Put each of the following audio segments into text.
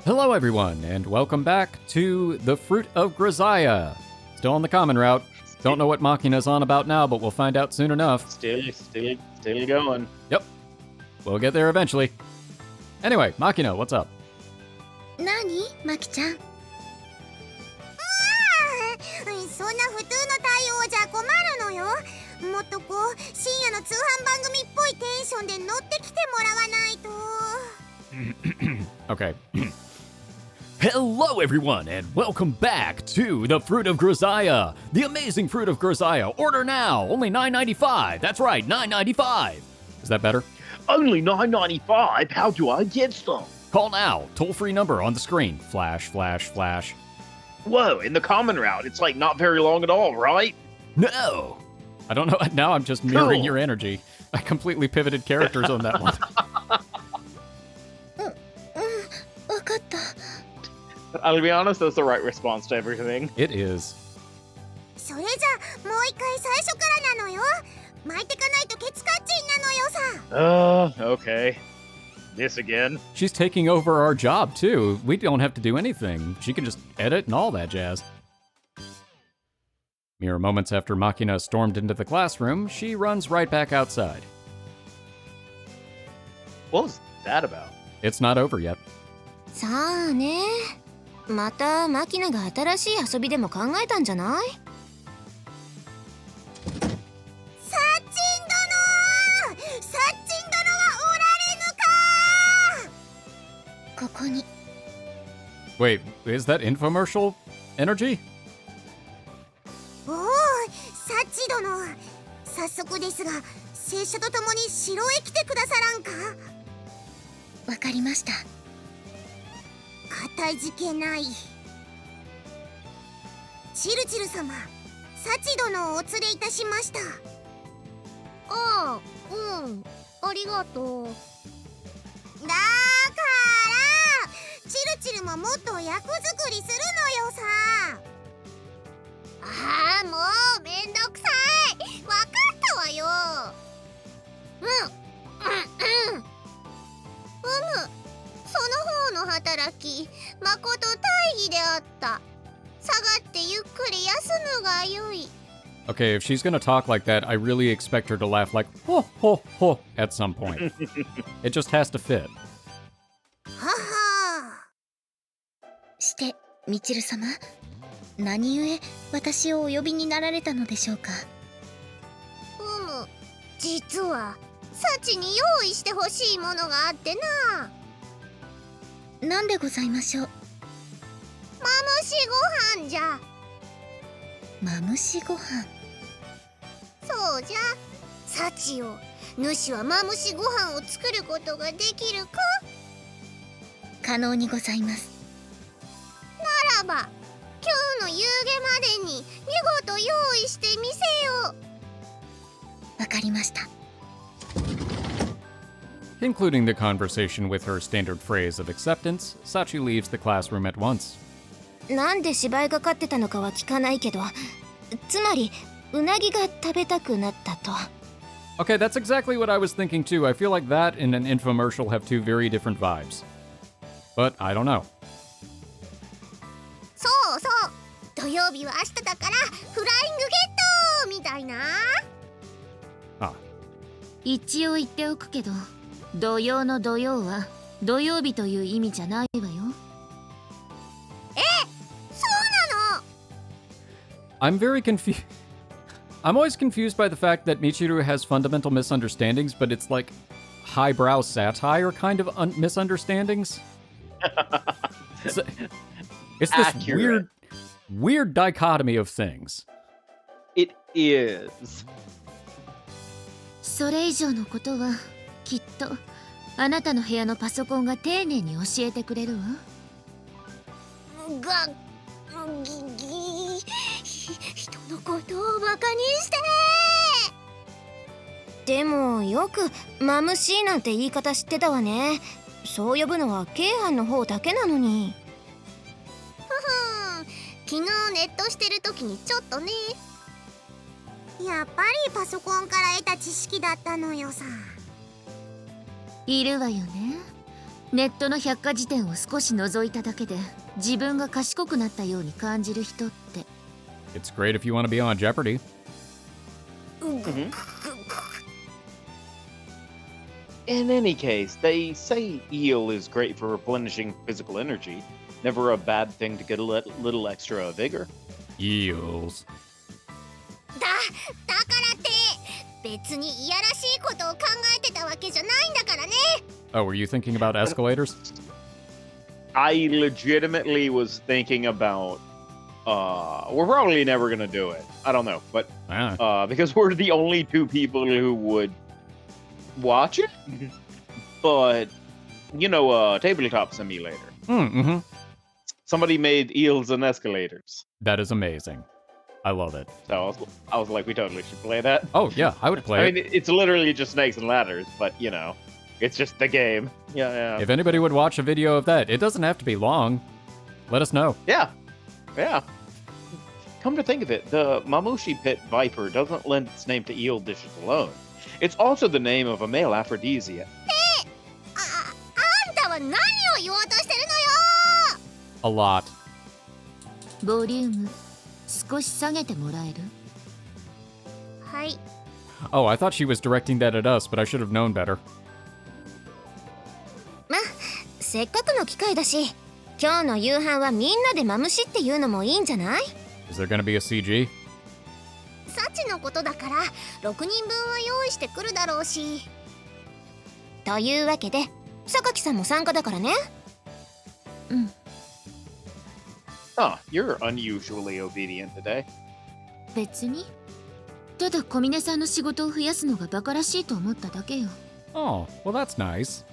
Hello everyone, and welcome back to the Fruit of Grisaia. Still on the common route. Don't know what Makina's on about now, but we'll find out soon enough. Still going. Yep. We'll get there eventually. Anyway, Makina, what's up? Nani, Maki-chan? そんな普通の対応じゃ困るのよ。もっとこう深夜の通販番組っぽいテンションで乗ってきてもらわないと。Okay. Hello everyone, and welcome back to the Fruit of Grisaia, the amazing Fruit of Grisaia. Order now, only $9.95. That's right, $9.95. Is that better? Only $9.95? How do I get some? Call now, toll-free number on the screen. Flash, flash, flash. Whoa, in the common route, it's like not very long at all, right? No! I don't know, now I'm just mirroring your energy. I completely pivoted characters on that one. わかった。 I'll be honest, that's the right response to everything. It is. それじゃもう一回最初からなのよ。巻いてかないとケツカッチンなのよさ。Okay. This again. She's taking over our job, too. We don't have to do anything. She can just edit and all that jazz. Mere moments after Makina stormed into the classroom, she runs right back outside. What was that about? It's not over yet. さあね。またマキナが新しい遊びでも考えたんじゃない？サッチン殿はおられぬか！ここに。 Wait, is that infomercial energy? おお、サッチ殿。早速ですが、拙者と共に城へ来てくださらんか？わかりました。 かたじけない。チルチル様、サチ殿をお連れいたしました。ああ、ありがとう。だからチルチルももっと役作りするのよさ。ああ、もうめんどくさい。わかったわよ。その方の働き、まこと大義であった。下がってゆっくり休むがよい。 Okay, if she's gonna talk like that, I really expect her to laugh like ho ho ho at some point. It just has to fit. はは。して、ミチル様、何故私をお呼びになられたのでしょうか。実はサチに用意してほしいものがあってな。 なんでございましょう。マムシご飯じゃ。マムシご飯。そうじゃ。サチよ、主はマムシご飯を作ることができるか？可能にございます。ならば、今日の夕げまでに見事用意してみせよう。わかりました。 Concluding the conversation with her standard phrase of acceptance, Sachi leaves the classroom at once. なんで芝居がかってたのかは聞かないけど、つまりうなぎが食べたくなったと。 Okay, that's exactly what I was thinking too. I feel like that and an infomercial have two very different vibes. But I don't know. そうそう。土曜日は明日だからフライングゲットみたいな。あ。一応言っておくけど、土曜の土曜は土曜日という意味じゃないわよ。え、そうなの？ I'm very confused. I'm always confused by the fact that Michiru has fundamental misunderstandings, but it's like highbrow satire kind of misunderstandings. It's this Accurate. weird dichotomy of things. It is. それ以上のことはきっとあなたの部屋のパソコンが丁寧に教えてくれるわ。人のことをバカにして。でもよくマムシーなんて言い方知ってたわね。そう呼ぶのは京阪の方だけなのに。昨日ネットしてる時にちょっとね。やっぱりパソコンから得た知識だったのよさ。いるわよね。ネットの百科事典を少し覗いただけで自分が賢くなったように感じる人って。 It's great if you want to be on Jeopardy. In any case, they say eel is great for replenishing physical energy. Never a bad thing to get a little extra vigor. Eels. だからって別にいやらしいことを考えてたわけじゃないんだからね。 Oh, were you thinking about escalators? I legitimately was thinking about we're probably never gonna do it. I don't know, but because we're the only two people who would watch it. But you know, tabletop simulator. Mm-hmm. Somebody made eels and escalators. That is amazing. I love it. So I was like, we totally should play that. Oh yeah, I would play I it. mean, it's literally just snakes and ladders, but you know, it's just the game. Yeah. If anybody would watch a video of that, it doesn't have to be long. Let us know. Yeah. Come to think of it, the mamushi pit viper doesn't lend its name to eel dishes alone. It's also the name of a male aphrodisiac. あんたは何を言おうとしてるのよ。 A lot. ボリューム少し下げてもらえる？はい。 Oh, I thought she was directing that at us, but I should have known better. ま、せっかくの機会だし、今日の夕飯はみんなでマムシっていうのもいいんじゃない？ Is there gonna be a CG? サチのことだから6人分は用意してくるだろうし。というわけで、榊さんも参加だからね。うん。Ah, you're unusually obedient today. 別に。ただ小峰さんの仕事を増やすのがバカらしいと思っただけよ。 Oh, well that's nice.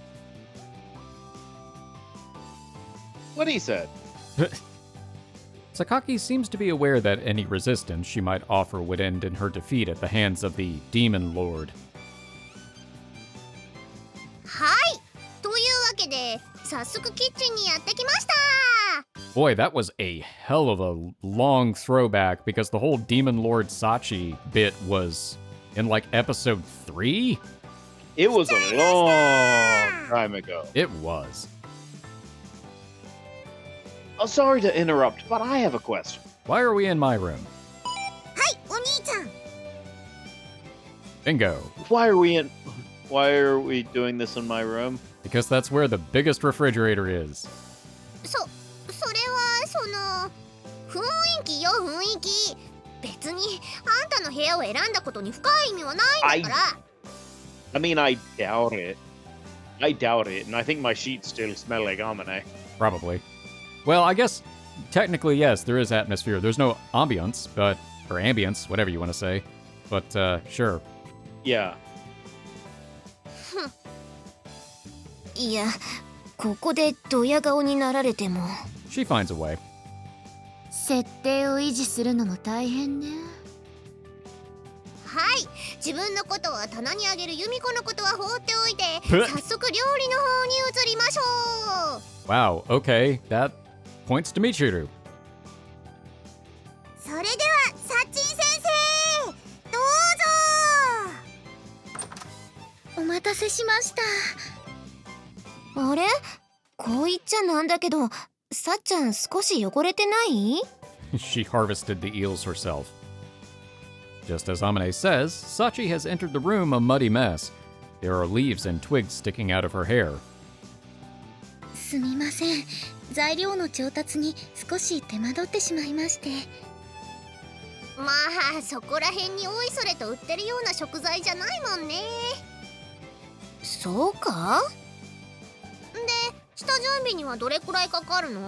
What he said. Sakaki seems to be aware that any resistance she might offer would end in her defeat at the hands of the Demon Lord. はい。というわけで、早速キッチンにやってきました。 Boy, that was a hell of a long throwback because the whole Demon Lord Sachi bit was in like episode 3? It was a long time ago. It was. Oh, sorry to interrupt, but I have a question. Why are we in my room? はい、お兄ちゃん。 Bingo. Why are we doing this in my room? Because that's where the biggest refrigerator is. それは雰囲気よ、雰囲気。別にあんたの部屋を選んだことに深い意味はないんだから。I mean, I doubt it. And I think my sheets still smell like Amane. Probably. Well, I guess technically, yes, there is atmosphere. There's no ambience, or ambience, whatever you want to say. But, sure. Yeah. いや、ここでドヤ顔になられても。 She finds a way. 設定を維持するのも大変ね。はい、自分のことは棚にあげるユミコのことは放っておいて、ふっ早速料理の方に移りましょう。 Wow, okay, that points to Michiru. それではサチン先生、どうぞ。お待たせしました。あれ？こう言っちゃなんだけど、さっちゃん少し汚れてない？ She harvested the eels herself. Just as Amane says, Sachi has entered the room a muddy mess. There are leaves and twigs sticking out of her hair. すみません。材料の調達に少し手間取ってしまいまして。まあ、そこら辺においそれと売ってるような食材じゃないもんね。そうか？で、下準備にはどれくらいかかるの？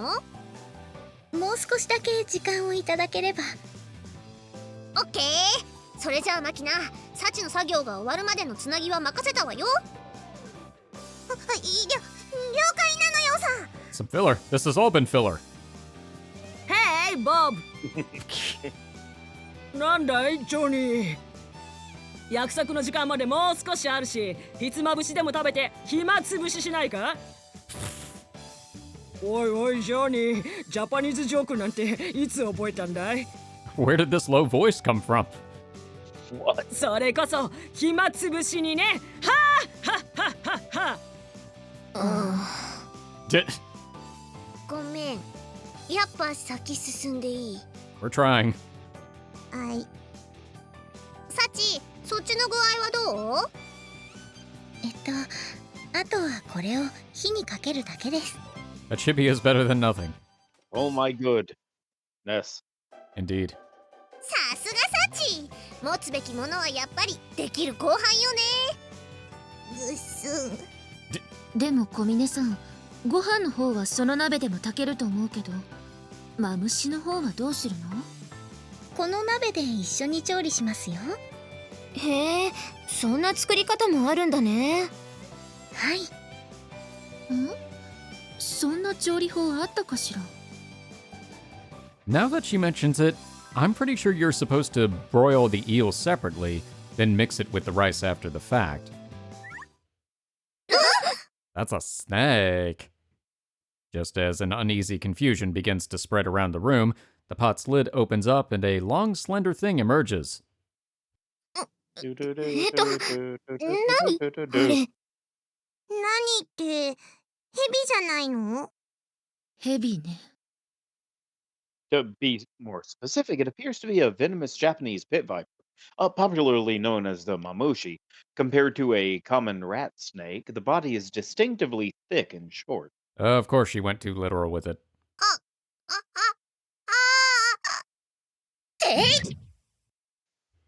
もう少しだけ時間をいただければ。オッケー。それじゃあマキナ、サチの作業が終わるまでのつなぎは任せたわよ。了解なのよさ。Some filler. This has all been filler. Hey, Bob! なんだい、ジョニー。約束の時間までもう少しあるし、ひつまぶしでも食べて暇つぶししないか？おいおい、ジョニー、ジャパニーズジョークなんていつ覚えたんだい？ Where did this low voice come from? What? それこそ暇つぶしにね。はあはっはっはっは。ごめん。やっぱ先進んでいい？ We're trying. はい。サチ、そっちの具合はどう？あとはこれを火にかけるだけです。A chibi is better than nothing. Oh my goodness. Indeed. さすがサチ。持つべきものはやっぱりできる後半よね。ぐっすん。でも小峰さん、ご飯の方はその鍋でも炊けると思うけど、マムシの方はどうするの？この鍋で一緒に調理しますよ。へえ、そんな作り方もあるんだね。はい。そんな調理法あったかしら？ Now that she mentions it, I'm pretty sure you're supposed to broil the eel separately, then mix it with the rice after the fact. That's a snake. Just as an uneasy confusion begins to spread around the room, the pot's lid opens up and a long, slender thing emerges. 何これ？何ってヘビじゃないの？ヘビね。To be more specific, it appears to be a venomous Japanese pit viper, popularly known as the mamushi. Compared to a common rat snake, the body is distinctively thick and short. Of course, she went too literal with it. あ、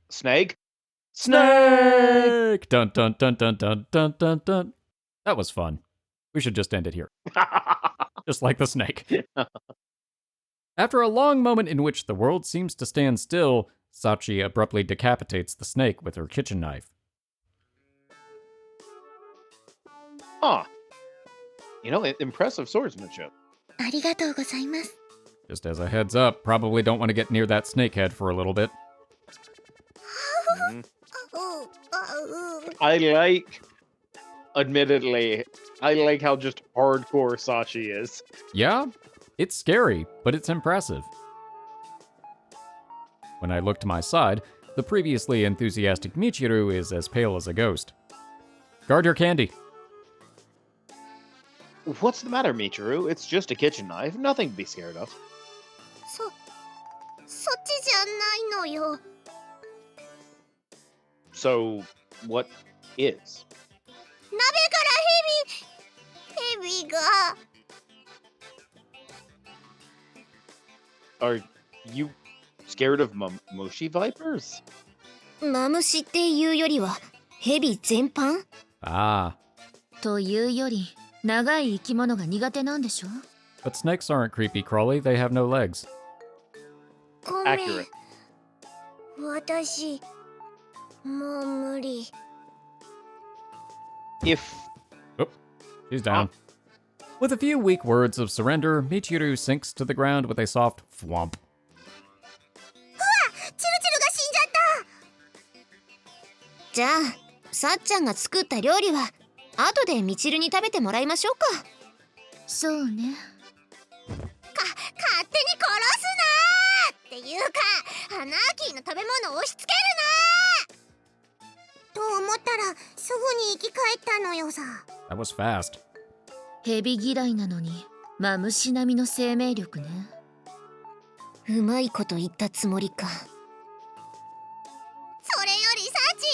Snake? Snake! Dun dun dun dun dun dun dun dun. That was fun. We should just end it here. Just like the snake. After a long moment in which the world seems to stand still, Sachi abruptly decapitates the snake with her kitchen knife. Huh. You know, impressive swordsmanship. ありがとうございます。 Just as a heads up, probably don't want to get near that snake head for a little bit. Admittedly, I like how just hardcore Sachi is. Yeah, it's scary, but it's impressive. When I look to my side, the previously enthusiastic Michiru is as pale as a ghost. Guard your candy. What's the matter, Michiru? It's just a kitchen knife. Nothing to be scared of. そっちじゃないのよ。 So, what is? 鍋からヘビが。 Are you scared of mamushi vipers? マムシっていうよりはヘビ全般？ Ah, というより、長い生き物が苦手なんでしょ？ but snakes aren't creepy crawly, they have no legs. ごめん。 Accurate. 私もう無理。 If Oh, she's down. With a few weak words of surrender, Michiru sinks to the ground with a soft thwomp. チルチルが死んじゃった。じゃあ、さっちゃんが作った料理は後でみちるに食べてもらいましょうか。そうね。勝手に殺すなーっていうか、アナーキーの食べ物を押し付けるなーと思ったらすぐに生き返ったのよさ。 That was fast. ヘビ嫌いなのに、マムシ並みの生命力ね。うまいこと言ったつもりか。それよりサチ、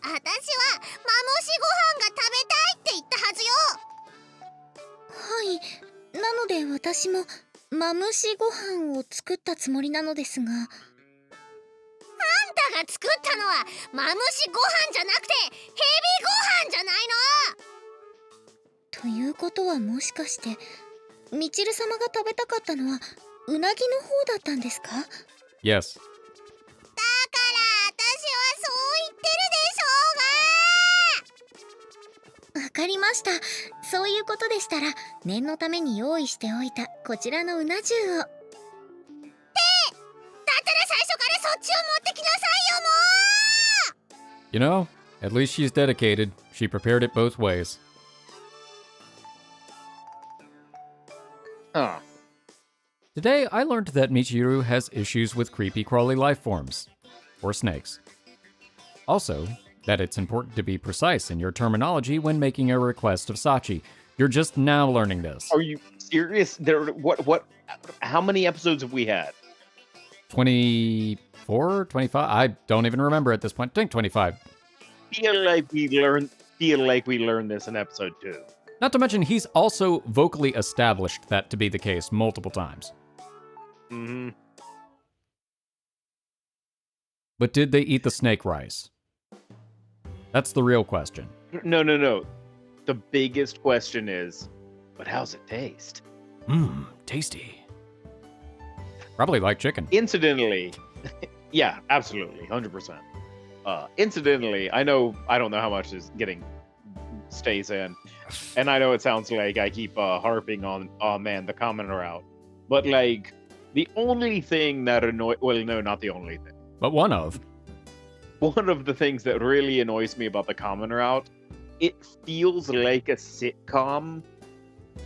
私はマムシご飯が食べたいって言ったはずよ。はい、なので私もマムシご飯を作ったつもりなのですが。あんたが作ったのはマムシご飯じゃなくてヘビご飯じゃないの。ということはもしかしてみちる様が食べたかったのはうなぎの方だったんですか？ Yes. だから私はそう言ってるでしょうが。わかりました。そういうことでしたら念のために用意しておいたこちらのうな重を。だったら最初からそっちを持ってきなさいよもう。 You know, at least she's dedicated. She prepared it both ways. Huh. Today, I learned that Michiru has issues with creepy crawly life forms, or snakes. Also, that it's important to be precise in your terminology when making a request of Sachi, You're just now learning this. Are you serious? How many episodes have we had? 24, 25? I don't even remember at this point. I think 25. Feel like we learned this in episode 2. Not to mention, he's also vocally established that to be the case multiple times. Mm-hmm. But did they eat the snake rice? That's the real question. No. The biggest question is, but how's it taste? Tasty. Probably like chicken. Incidentally, yeah, absolutely, 100%. Incidentally, I don't know how much is stays in, and I know it sounds like I keep harping on, oh man, the common route, but like the only thing that not the only thing, but one of the things that really annoys me about the common route, it feels like a sitcom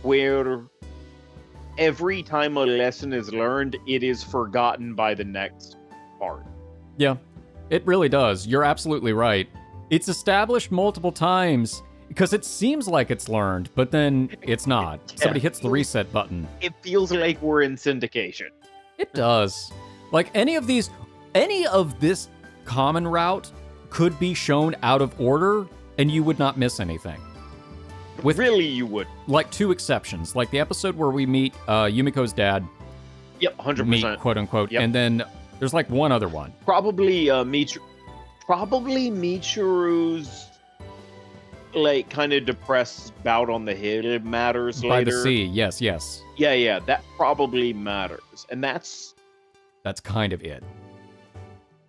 where every time a lesson is learned, it is forgotten by the next part. Yeah, it really does. You're absolutely right. It's established multiple times because it seems like it's learned, but then it's not. Yeah. Somebody hits the reset button. It feels like we're in syndication. It does. Like any of this common route could be shown out of order and you would not miss anything. Really, you would. Like 2 exceptions. Like the episode where we meet Yumiko's dad. Yep, 100%. Meet, quote unquote. Yep. And then there's like one other one. Probably Michiru's like kind of depressed bout on the hill matters By later. the sea, yes. Yeah, that probably matters. And that's kind of it.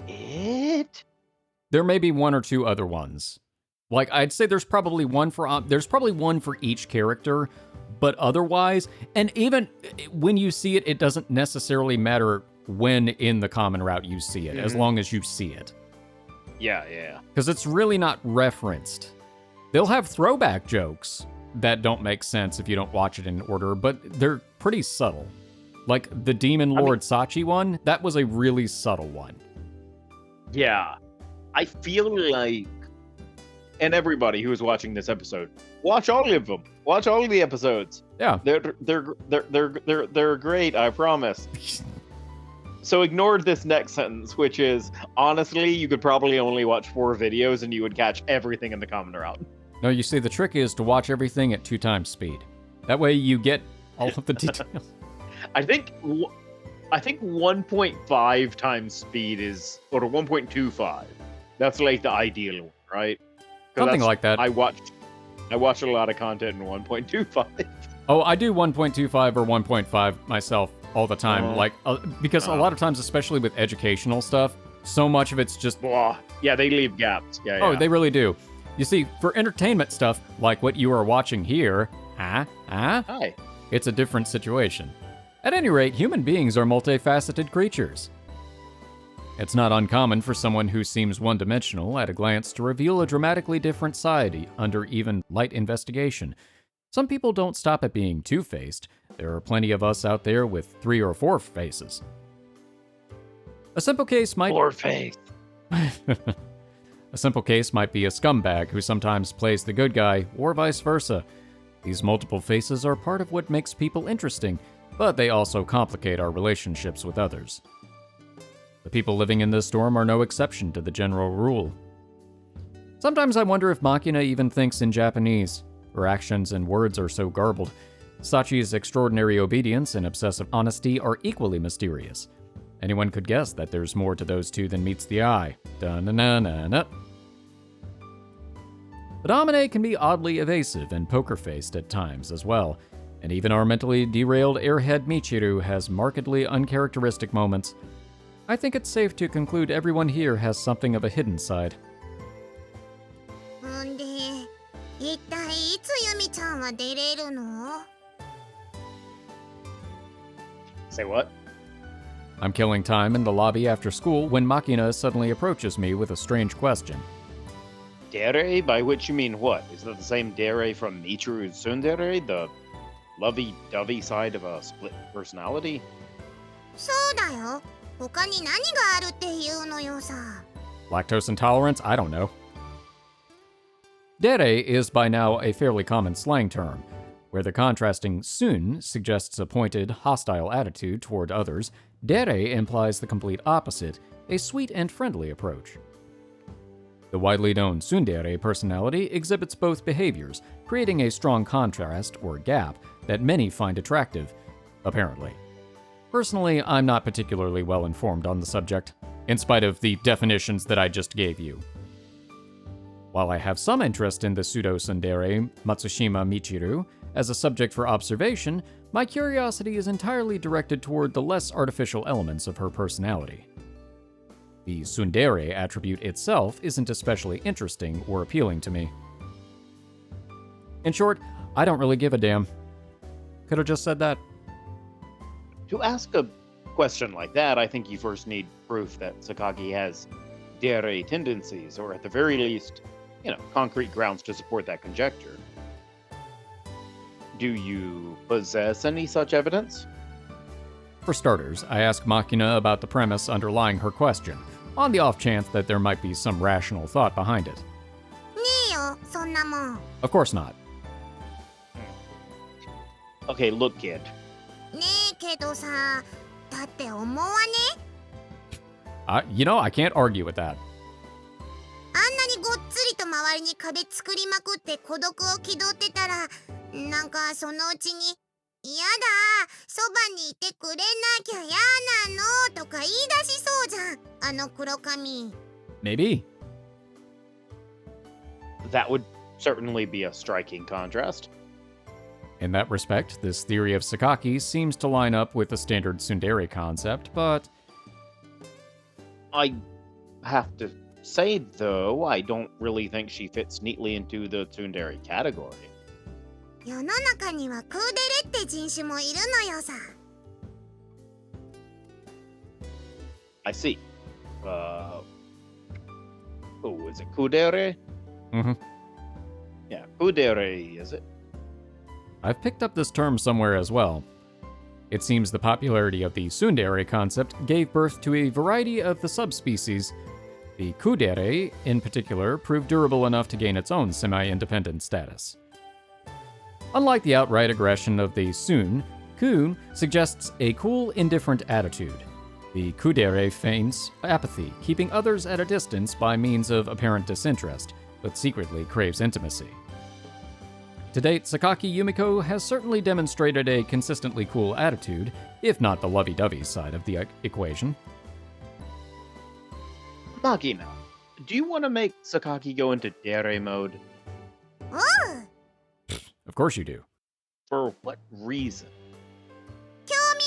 it? There may be 1 or 2 other ones. Like I'd say there's probably one for each character, but otherwise, and even when you see it, it doesn't necessarily matter when in the common route you see it, as long as you see it. Yeah. Because it's really not referenced. They'll have throwback jokes that don't make sense if you don't watch it in order, but they're pretty subtle. Like the Demon Lord Sachi one, that was a really subtle one. Yeah. I feel like, and everybody who is watching this episode, watch all of them. Watch all of the episodes. Yeah. They're great, I promise. So ignore this next sentence, which is, honestly, you could probably only watch 4 videos and you would catch everything in the common route. No, you see, the trick is to watch everything at 2 times speed. That way you get all of the details. I think 1.5 times speed is, or 1.25. That's like the ideal one, right? Something like that. I watch a lot of content in 1.25. Oh, I do 1.25 or 1.5 myself all the time. Because a lot of times, especially with educational stuff, so much of it's just... Blah. Yeah, they leave gaps. Yeah. Oh, they really do. You see, for entertainment stuff, like what you are watching here, Hi. it's a different situation. At any rate, human beings are multifaceted creatures. It's not uncommon for someone who seems one-dimensional at a glance to reveal a dramatically different side under even light investigation. Some people don't stop at being two-faced. There are plenty of us out there with 3 or 4 faces. A simple case might... 4 face. A simple case might be a scumbag who sometimes plays the good guy, or vice versa. These multiple faces are part of what makes people interesting, but they also complicate our relationships with others. The people living in this storm are no exception to the general rule. Sometimes I wonder if Makina even thinks in Japanese. Her actions and words are so garbled. Sachi's extraordinary obedience and obsessive honesty are equally mysterious. Anyone could guess that there's more to those two than meets the eye. Da-na-na-na-na. But Amane can be oddly evasive and poker-faced at times as well, and even our mentally derailed airhead Michiru has markedly uncharacteristic moments. I think it's safe to conclude everyone here has something of a hidden side. んで、一体いつユミちゃんは出れるの? Say what? I'm killing time in the lobby after school when Makina suddenly approaches me with a strange question. Dere? By which you mean what? Is that the same Dere from Michiru Tsundere? The lovey-dovey side of a split personality? そうだよ。他に何があるっていうのよさ。 Lactose intolerance? I don't know. Dere is by now a fairly common slang term. Where the contrasting sun suggests a pointed, hostile attitude toward others, Dere implies the complete opposite, a sweet and friendly approach. The widely known tsundere personality exhibits both behaviors, creating a strong contrast, or gap, that many find attractive, apparently. Personally, I'm not particularly well informed on the subject, in spite of the definitions that I just gave you. While I have some interest in the pseudo-tsundere Matsushima Michiru as a subject for observation, my curiosity is entirely directed toward the less artificial elements of her personality. The tsundere attribute itself isn't especially interesting or appealing to me. In short, I don't really give a damn. Could have just said that. To ask a question like that, I think you first need proof that Sakaki has Dere tendencies, or at the very least, concrete grounds to support that conjecture. Do you possess any such evidence? For starters, I ask Makina about the premise underlying her question, on the off chance that there might be some rational thought behind it. ねえよ、そんなもん。 Of course not. Okay, look, kid. ねえけどさ、だって思わね？ I can't argue with that. あんなにごっつりと周りに壁作りまくって孤独を気取ってたら、なんかそのうちに「やだ、そばにいてくれなきゃやなの」とか言い出しそうじゃん、あの黒髪。 Maybe. That would certainly be a striking contrast. In that respect, this theory of Sakaki seems to line up with the standard tsundere concept, but I have to say, though, I don't really think she fits neatly into the tsundere category. 世の中にはクーデレって人種もいるのよさ。 I see. Is it kuudere? Mhm. Yeah, kuudere, is it? I've picked up this term somewhere as well. It seems the popularity of the tsundere concept gave birth to a variety of the subspecies. The kuudere, in particular, proved durable enough to gain its own semi-independent status. Unlike the outright aggression of the tsun, ku suggests a cool, indifferent attitude. The kuudere feigns apathy, keeping others at a distance by means of apparent disinterest, but secretly craves intimacy. To date, Sakaki Yumiko has certainly demonstrated a consistently cool attitude, if not the lovey-dovey side of the equation. Makina, do you want to make Sakaki go into Dere mode? おう、 Of course you do. For what reason? 興味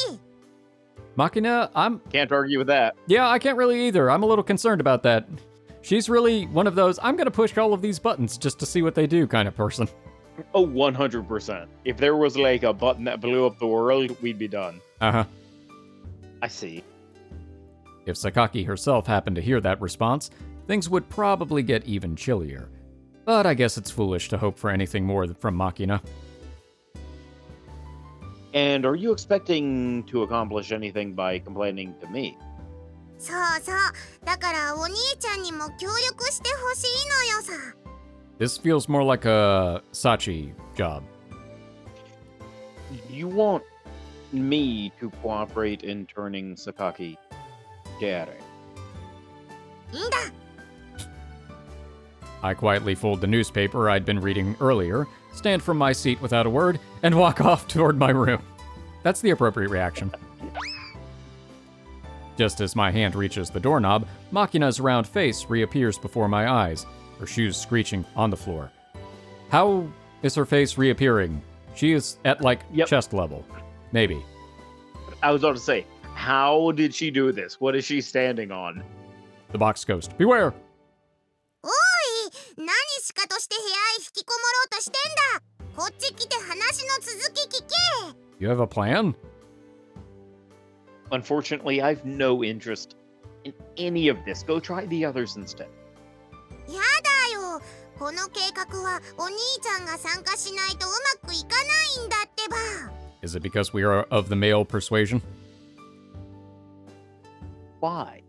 本位。 Makina, Can't argue with that. Yeah, I can't really either. I'm a little concerned about that. She's really one of those, I'm gonna push all of these buttons just to see what they do kind of person. Oh, 100%. If there was like a button that blew up the world, we'd be done. Uh-huh. I see. If Sakaki herself happened to hear that response, things would probably get even chillier. But I guess it's foolish to hope for anything more from Makina. And are you expecting to accomplish anything by complaining to me? そうそう、だからお兄ちゃんにも協力してほしいのよさ。 This feels more like a Sachi job. You want me to cooperate in turning Sakaki Dere? いいんだ。 I quietly fold the newspaper I'd been reading earlier, stand from my seat without a word, and walk off toward my room. That's the appropriate reaction. Just as my hand reaches the doorknob, Makina's round face reappears before my eyes, her shoes screeching on the floor. How is her face reappearing? She is at, chest level. Maybe. I was about to say, how did she do this? What is she standing on? The box ghost. Beware! おい、何しかとして部屋へ引きこもろうとしてんだ。こっち来て話の続き聞け。 You have a plan? Unfortunately, I've no interest in any of this. Go try the others instead. やだよ。この計画はお兄ちゃんが参加しないとうまくいかないんだってば。 Is it because we are of the male persuasion? Why?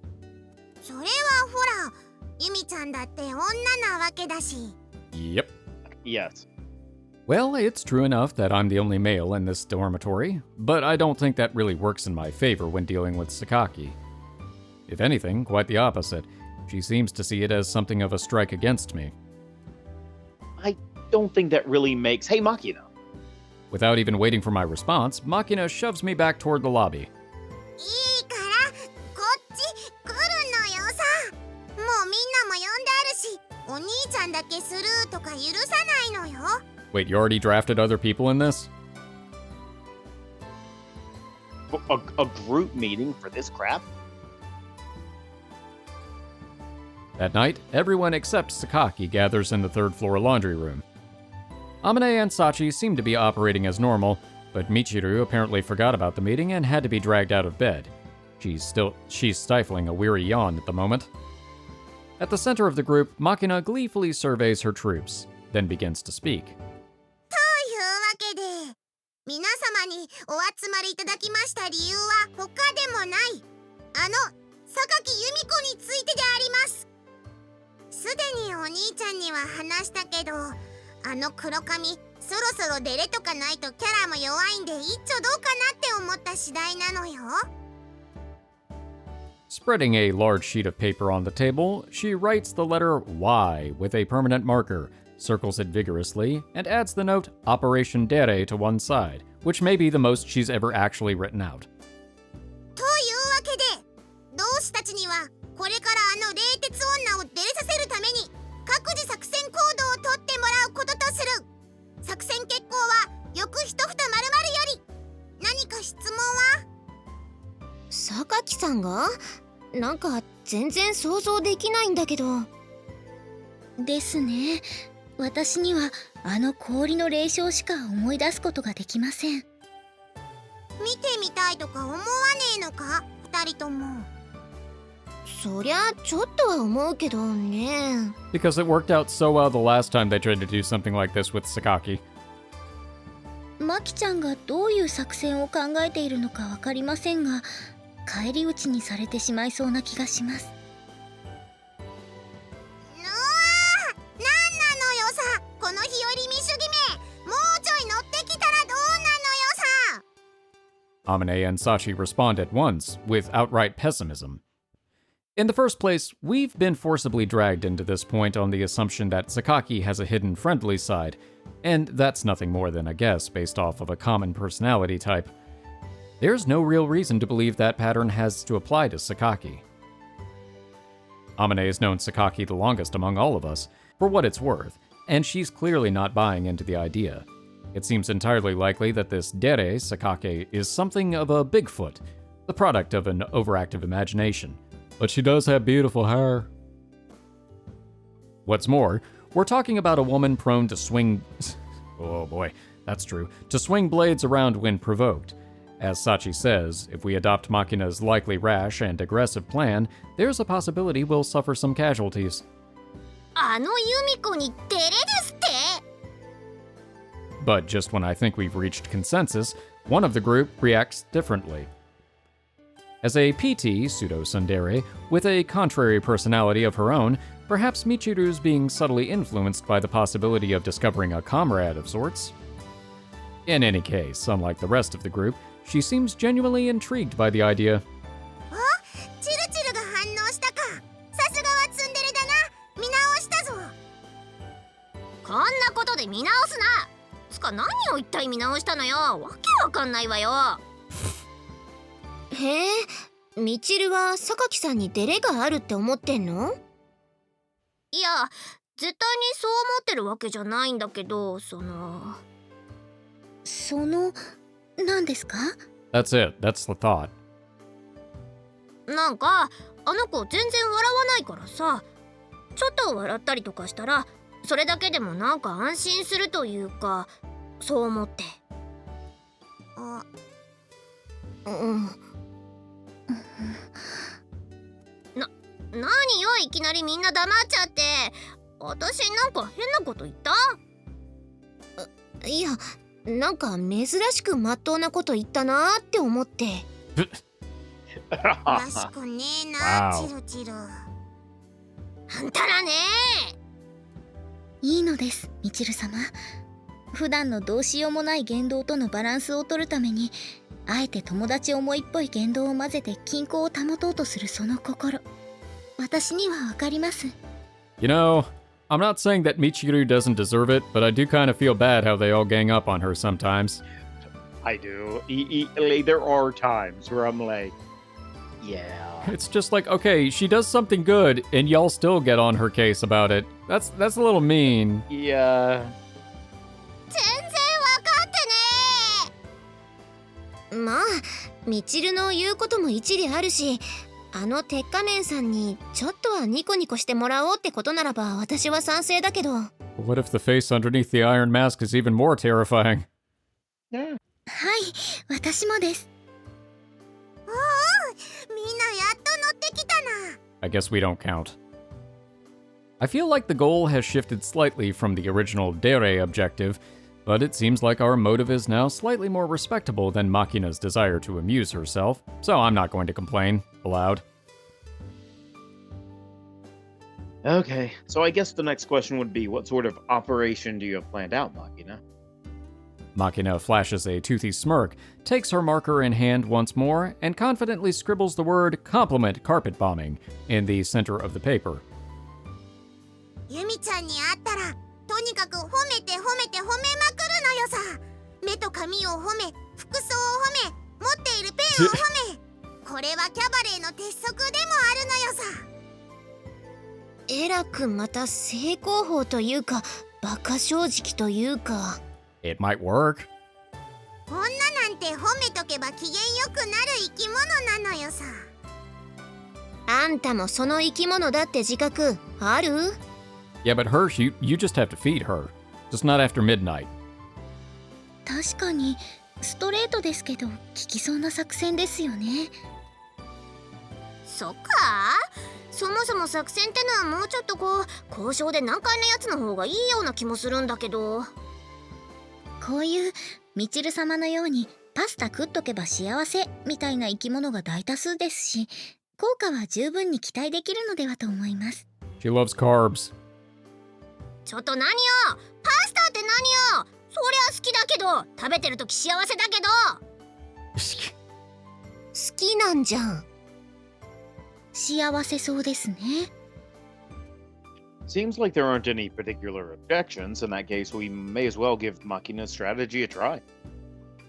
それはほら、ユミちゃんだって女なわけだし。 Yep. Yes. Well, it's true enough that I'm the only male in this dormitory, but I don't think that really works in my favor when dealing with Sakaki. If anything, quite the opposite. She seems to see it as something of a strike against me. I don't think that really makes... Hey, Makina. Without even waiting for my response, Makina shoves me back toward the lobby. いいからこっち来るのよさ。もうみんなも呼んであるし、お兄ちゃんだけスルーとか許さないのよ。 Wait, you already drafted other people in this? A group meeting for this crap? That night, everyone except Sakaki gathers in the third-floor laundry room. Amane and Sachi seem to be operating as normal, but Michiru apparently forgot about the meeting and had to be dragged out of bed. She's stifling a weary yawn at the moment. At the center of the group, Makina gleefully surveys her troops, then begins to speak. というわけで、皆様にお集まりいただきました理由は他でもない、榊由美子についてであります。すでにお兄ちゃんには話したけど、黒髪そろそろデレとかないとキャラも弱いんで一丁どうかなって思った次第なのよ。 Spreading a large sheet of paper on the table, she writes the letter Y with a permanent marker, circles it vigorously, and adds the note Operation Dere to one side, which may be the most she's ever actually written out. というわけで、同志たちにはこれから冷徹女をデレさせるために各自作戦行動をとってもらうこととする。作戦決行は翌一蓋丸々より。何か質問は？榊さんが？なんか全然想像できないんだけど。ですね。私には氷の霊障しか思い出すことができません。見てみたいとか思わねえのか？二人とも。そりゃちょっとは思うけどね。Because it worked out so well the last time they tried to do something like this with Sakaki. マキちゃんがどういう作戦を考えているのかわかりませんが、返り討ちにされてしまいそうな気がします。なんなのよさ、この日和見主義め、もうちょい乗ってきたらどうなのよさ。 Amane and Sachi respond at once, with outright pessimism. In the first place, we've been forcibly dragged into this point on the assumption that Sakaki has a hidden friendly side, and that's nothing more than a guess based off of a common personality type. There's no real reason to believe that pattern has to apply to Sakaki. Amane has known Sakaki the longest among all of us, for what it's worth, and she's clearly not buying into the idea. It seems entirely likely that this Dere Sakaki is something of a Bigfoot, the product of an overactive imagination. But she does have beautiful hair. What's more, we're talking about a woman prone to swing... oh boy, that's true. To swing blades around when provoked. As Sachi says, if we adopt Makina's likely rash and aggressive plan, there's a possibility we'll suffer some casualties. 由美子にデレですって？ But just when I think we've reached consensus, one of the group reacts differently. As a PT, pseudo-tsundere, with a contrary personality of her own, perhaps Michiru's being subtly influenced by the possibility of discovering a comrade of sorts. In any case, unlike the rest of the group, she seems genuinely intrigued by the idea. あ、チルチルが反応したか。さすがはツンデレだな。見直したぞ。こんなことで見直すな。つか何を一体見直したのよ。わけわかんないわよ。へえ、ミチルは榊さんにデレがあるって思ってんの？いや、絶対にそう思ってるわけじゃないんだけど、何ですか？ That's it, that's the thought. なんか、あの子全然笑わないからさ、ちょっと笑ったりとかしたら、それだけでもなんか安心するというか、そう思って。何よ、いきなりみんな黙っちゃって。私なんか変なこと言った？いや、なんか珍しくまっとうなこと言ったなーって思って。らしくねえな、 Wow. チルチル。あんたらね。いいのです、ミチル様。普段のどうしようもない言動とのバランスを取るためにあえて友達思いっぽい言動を混ぜて均衡を保とうとするその心、私にはわかります。 You know, I'm not saying that Michiru doesn't deserve it, but I do kind of feel bad how they all gang up on her sometimes. I do. Like, there are times where I'm like, yeah. It's just like, okay, she does something good, and y'all still get on her case about it. That's a little mean. Yeah. 全然わかってねまあみちるの言うことも一理あるし、あの鉄仮面さんにちょっとはニコニコしてもらおうってことならば私は賛成だけど。は What if the face underneath the iron mask is even more terrifying? Yeah. い、私もです。おお、みんなやっと乗ってきたな。 I guess we don't count. I feel like the goal has shifted slightly from the original Dere objective, but it seems like our motive is now slightly more respectable than Makina's desire to amuse herself, so I'm not going to complain aloud. Okay, so I guess the next question would be, what sort of operation do you have planned out, Makina? Makina flashes a toothy smirk, takes her marker in hand once more, and confidently scribbles the word compliment carpet bombing in the center of the paper. ユミちゃんに会ったらとにかく褒めて褒めて褒めまくるのよさ。目と髪を褒め、服装を褒め、持っているペンを褒め。これはキャバレーの鉄則でもあるのよさ。えらくまた正攻法というかバカ正直というか。 It might work. 女なんて褒めとけば機嫌よくなる生き物なのよさ。あんたもその生き物だって自覚ある？ Yeah, but her, you just have to feed her. Just not after midnight. 確かにストレートですけど効きそうな作戦ですよね。そっか。そもそも作戦ってのはもうちょっとこう交渉で難解なやつの方がいいような気もするんだけど。こういうみちる様のようにパスタ食っとけば幸せみたいな生き物が大多数ですし、効果は十分に期待できるのではと思います。 She loves carbs. ちょっと何よ、パスタって何よ。そりゃ好きだけど食べてるとき幸せだけど。好きなんじゃん。幸せそうですね。 Seems like there aren't any particular objections. In that case, we may as well give Makina's strategy a try.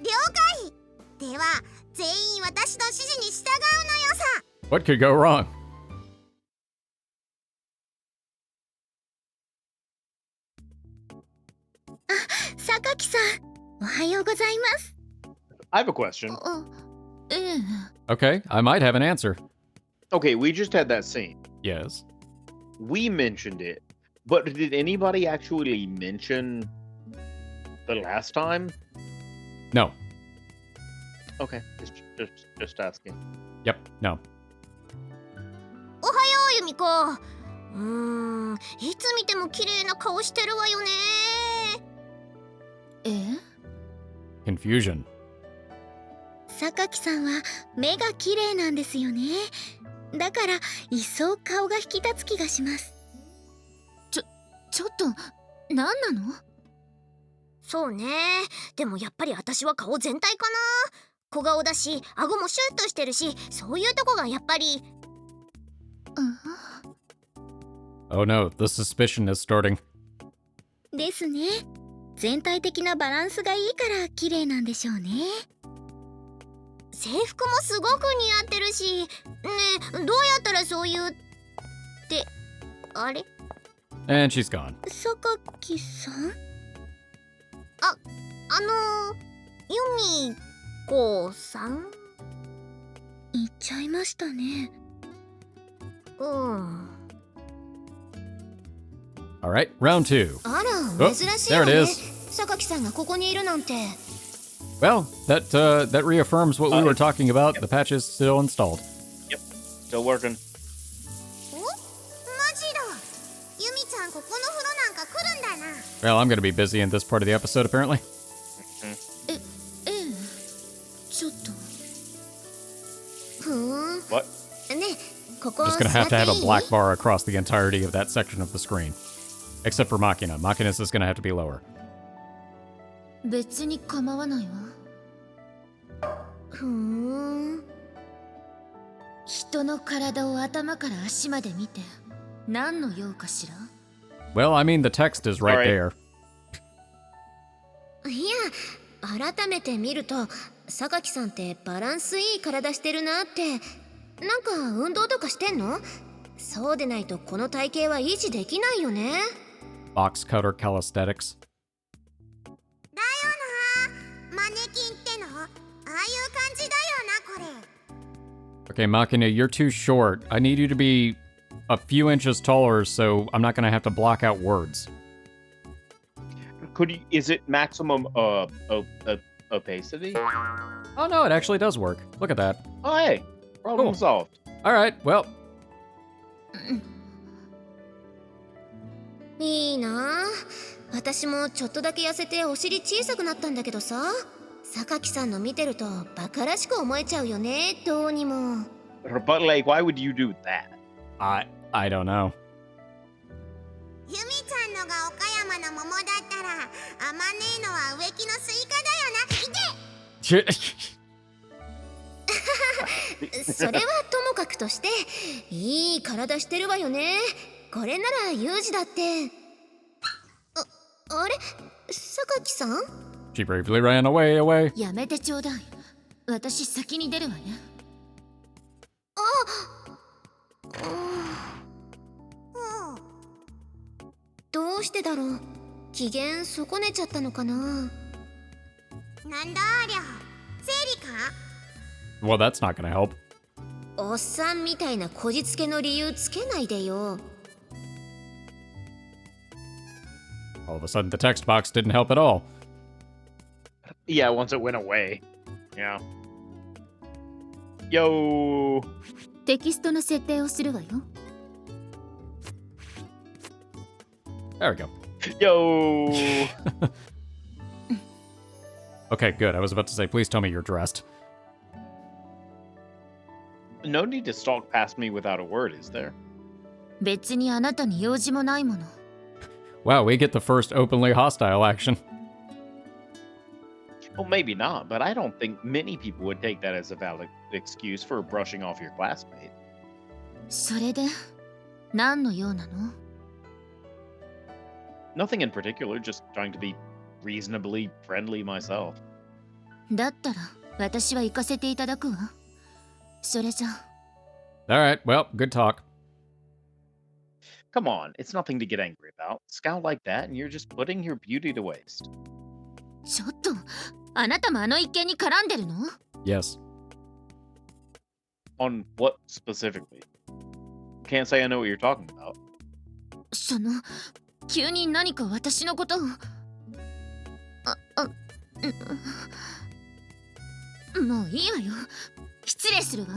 了解。では全員私の指示に従うのよさ。 What could go wrong? 榊さん、おはようございます。 I have a question. ええ。 Okay, I might have an answer. Okay, we just had that scene. Yes. We mentioned it, but did anybody actually mention the last time? No. Okay, just asking. Yep, no. おはようユミコ。いつ見ても綺麗な顔してるわよね。え？ Confusion. 榊さんは目が綺麗なんですよね。だから一層顔が引き立つ気がします。ちょっと何なの？そうね。でもやっぱり私は顔全体かな。小顔だし、顎もシュッとしてるし、そういうとこがやっぱり。Oh no, the suspicion is starting. ですね。全体的なバランスがいいから綺麗なんでしょうね。制服もすごく似合ってるし。ねえ、どうやったらそういうってあれ？ And she's gone. 榊さん？ユミコさん？言っちゃいましたね。Alright, round two. あら、 Oh, 珍しい there わ it ね。 is. 榊さんがここにいるなんて。 Well, that reaffirms what we were talking about. The patch is still installed. Yep, still working. お？マジだ。ユミちゃんここの風呂なんか来るんだな。 Well, I'm gonna be busy in this part of the episode, apparently. ええ。ちょっと。What? ね、ここ I'm just gonna 座 have っ to て have a いい？ black bar across the entirety of that section of the screen. Except for Makina. Makina's is gonna have to be lower. 別に構わないわ。ふーん。人の体を頭から足まで見て何の用かしら。 Well, I mean, the text is right there. いや、改めて見ると榊さんってバランスいい体してるなって。なんか運動とかしてんの？そうでないとこの体型は維持できないよね。 Box cutter calisthenics. だよな、マネキンってのああいう感じだよな、これ。 Okay, Makina, you're too short. I need you to be a few inches taller, so I'm not gonna have to block out words. Could you, is it maximum opacity? Oh no, it actually does work. Look at that. Oh hey, problem Cool. solved. All right, well, いいなあ。私もちょっとだけ痩せてお尻小さくなったんだけどさ、榊さんの見てるとバカらしく思えちゃうよね、どうにも。 But like, why would you do that? I don't know. ユミちゃんのが岡山の桃だったら、アマネーのは植木のスイカだよな。いて。それはともかくとして、いい体してるわよね。これならユージだって。あれ、榊さん？ She bravely ran away. やめてちょうだい。私先に出るわね。どうしてだろう。機嫌損ねちゃったのかな。なんだありゃ、生理か？ Well, that's not gonna help. おっさんみたいなこじつけの理由つけないでよ。 All of a sudden, the text box didn't help at all. Yeah, once it went away. Yeah. Yo. テキストの設定をするわよ。 There we go. Yo. Okay, good. I was about to say, please tell me you're dressed. No need to stalk past me without a word, is there? 別にあなたに用事もないもの。 Wow, we get the first openly hostile action. Well, maybe not, but I don't think many people would take that as a valid excuse for brushing off your classmate. それで何の用なの？ Nothing in particular, just trying to be reasonably friendly myself. だったら私は行かせていただくわ。それじゃ。 All right, well, good talk. Come on, it's nothing to get angry about. Scowl like that and you're just putting your beauty to waste. ちょっと、あなたもあの一件に絡んでるの？ Yes. On what specifically? Can't say I know what you're talking about. その、急に何か私のことを。もういいわよ。失礼するわ。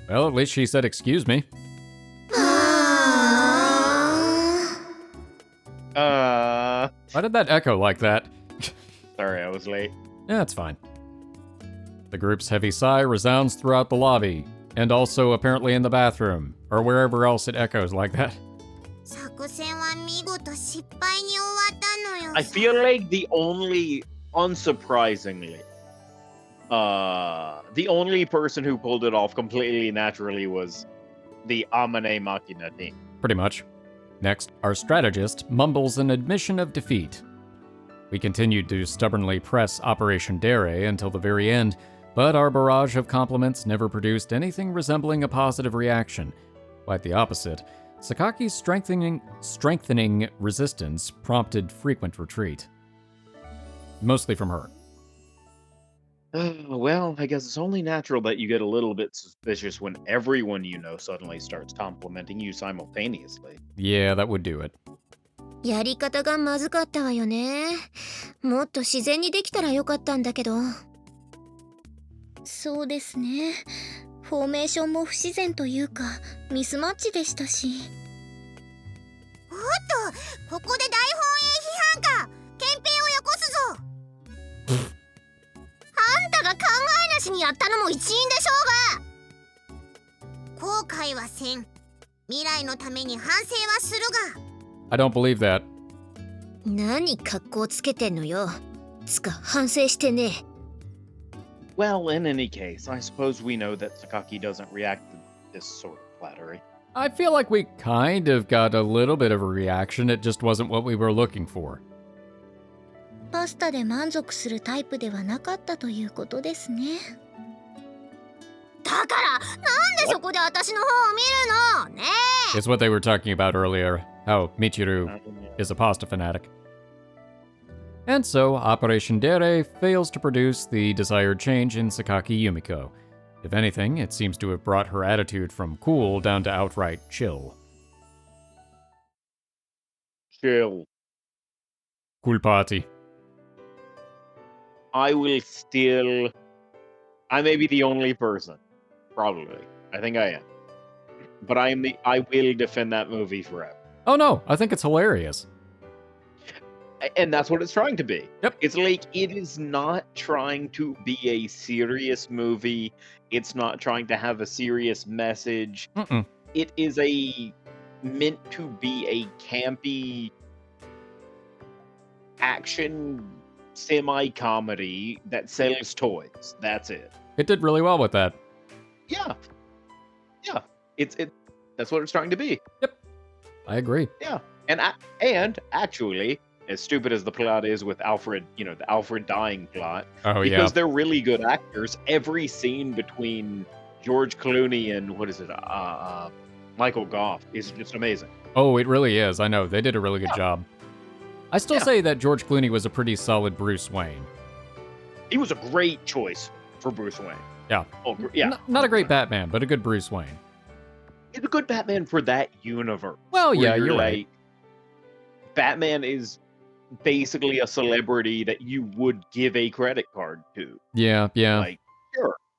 Well, at least she said excuse me. Why did that echo like that? Sorry, I was late. Yeah, it's fine. The group's heavy sigh resounds throughout the lobby, and also apparently in the bathroom, or wherever else it echoes like that. 作戦は見事失敗に終わったのよ。 I feel like the only, unsurprisingly, the only person who pulled it off completely naturally was the Amane Makina team. Pretty much. Next, our strategist mumbles an admission of defeat. We continued to stubbornly press Operation Dere until the very end, but our barrage of compliments never produced anything resembling a positive reaction. Quite the opposite. Sakaki's strengthening resistance prompted frequent retreat. Mostly from her. Well, I guess it's only natural that you get a little bit suspicious when everyone you know suddenly starts complimenting you simultaneously. Yeah, that would do it. やり方がまずかったわよね。もっと自然にできたらよかったんだけど。そうですね。フォーメーションも不自然というか、ミスマッチでしたし。おっと、ここで大本営批判か。憲兵をよこすぞ。あんたが考えなしにやったのも一因でしょうが。後悔はせん。未来のために反省はするが。I don't believe that. 何格好つけてんのよ。つか反省してね。Well, in any case, I suppose we know that Sakaki doesn't react to this sort of flattery. I feel like we kind of got a little bit of a reaction. It just wasn't what we were looking for. パスタで満足するタイプではなかったということですね。だからなんでそこで私の方を見るのねえ。 It's what they were talking about earlier, how Michiru is a pasta fanatic. And so, Operation Dere fails to produce the desired change in Sakaki Yumiko. If anything, it seems to have brought her attitude from cool down to outright chill. Chill. Cool party. I may be the only person. Probably. I think I am. But I will defend that movie forever. Oh no, I think it's hilarious. And that's what it's trying to be. Yep. It's like, it is not trying to be a serious movie. It's not trying to have a serious message. Mm-mm. It is meant to be a campy action semi-comedy that sells toys. That's it. It did really well with that. Yeah. That's what it's trying to be. Yep. I agree. Yeah. And actually, as stupid as the plot is with Alfred, the Alfred dying plot, Oh, because they're really good actors, every scene between George Clooney and Michael Goff is just amazing. Oh, it really is. I know. They did a really good job. I still say that George Clooney was a pretty solid Bruce Wayne. He was a great choice for Bruce Wayne. Yeah. Oh, yeah. Not a great Batman, but a good Bruce Wayne. He's a good Batman for that universe. Well, where yeah, you're right. Batman is basically a celebrity that you would give a credit card to. Yeah. Like,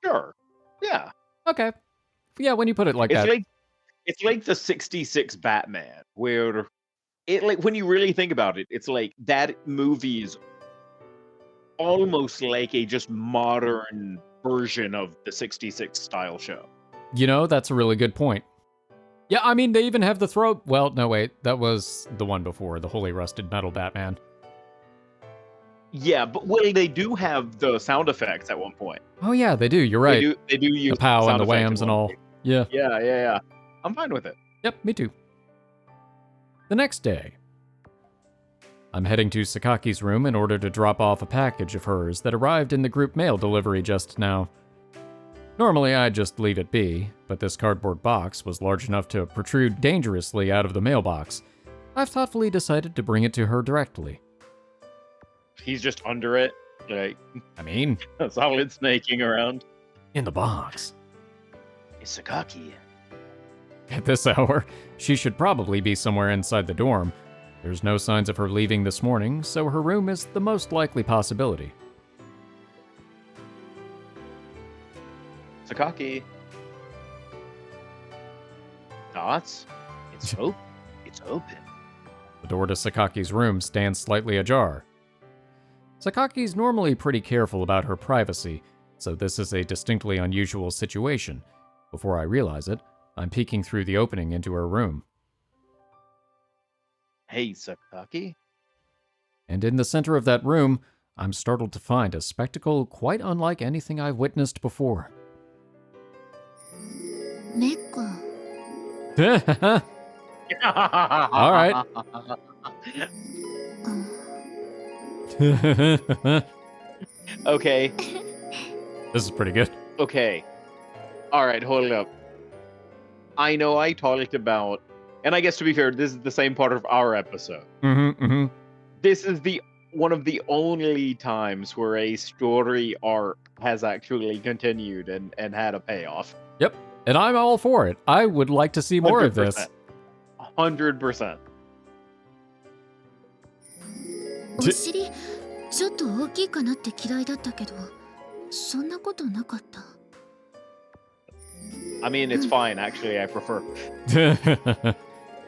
sure. Yeah. Okay. Yeah, when you put it like that. It's like the 66 Batman, where when you really think about it, it's like that movie is almost like a just modern version of the 66 style show. That's a really good point. Yeah, I mean, they even have the throw... Well, no, wait. That was the one before, the Holy Rusted Metal Batman. Yeah, but they do have the sound effects at one point. Oh, yeah, they do. You're right. They do use the pow sound and the effects whams and all. Yeah. Yeah. I'm fine with it. Yep, me too. The next day, I'm heading to Sakaki's room in order to drop off a package of hers that arrived in the group mail delivery just now. Normally, I'd just leave it be, but this cardboard box was large enough to protrude dangerously out of the mailbox. I've thoughtfully decided to bring it to her directly. He's just under it, a solid snaking around. In the box. It's Sakaki. At this hour, she should probably be somewhere inside the dorm. There's no signs of her leaving this morning, so her room is the most likely possibility. Sakaki. Dots? It's open. It's open. The door to Sakaki's room stands slightly ajar. Sakaki's normally pretty careful about her privacy, so this is a distinctly unusual situation. Before I realize it, I'm peeking through the opening into her room. Hey, Sakaki. And in the center of that room, I'm startled to find a spectacle quite unlike anything I've witnessed before. 猫。 All right. Okay. This is pretty good. Okay. All right, hold it up. I know I talked about, and I guess to be fair, this is the same part of our episode. This is one of the only times where a story arc has actually continued and had a payoff. Yep, and I'm all for it. I would like to see more of this. 100%. お尻ちょっと大きいかなって嫌いだったけど、そんなことなかった。I mean, it's fine. Actually, I prefer.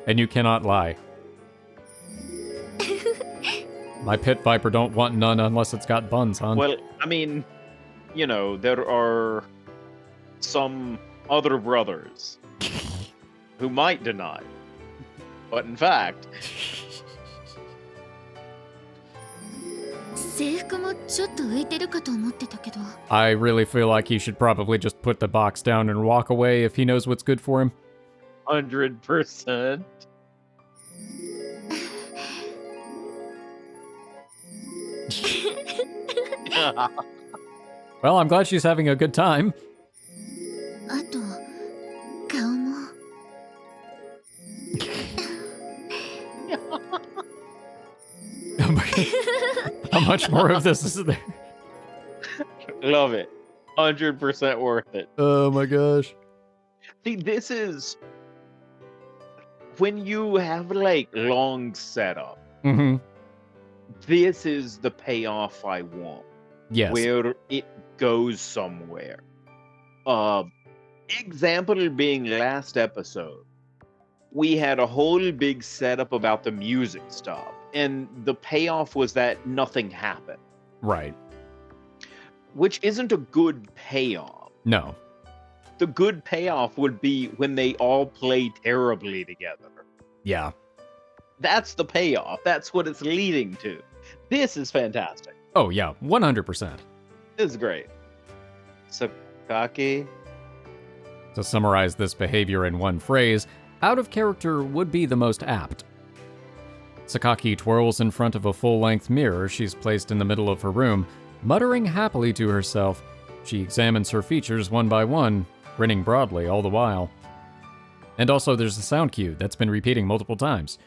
And you cannot lie. My pit viper don't want none unless it's got buns, hon. Well, I mean, there are some other brothers who might deny. But in fact, 制服もちょっと浮いてるかと思ってたけど。 I really feel like he should probably just put the box down and walk away if he knows what's good for him. 100%. Well, I'm glad she's having a good time. あと顔も。 How much more of this is there? Love it. 100% worth it. Oh my gosh. See, this is when you have like long setup. Mm-hmm. This is the payoff I want. Yes. Where it goes somewhere. Example being last episode. We had a whole big setup about the music stuff, and the payoff was that nothing happened. Right. Which isn't a good payoff. No. The good payoff would be when they all play terribly together. Yeah. That's the payoff. That's what it's leading to. This is fantastic. Oh, yeah. 100%. This is great. Sakaki. To summarize this behavior in one phrase, out of character would be the most apt. Sakaki twirls in front of a full-length mirror she's placed in the middle of her room, muttering happily to herself. She examines her features one by one, grinning broadly all the while. And also there's a sound cue that's been repeating multiple times.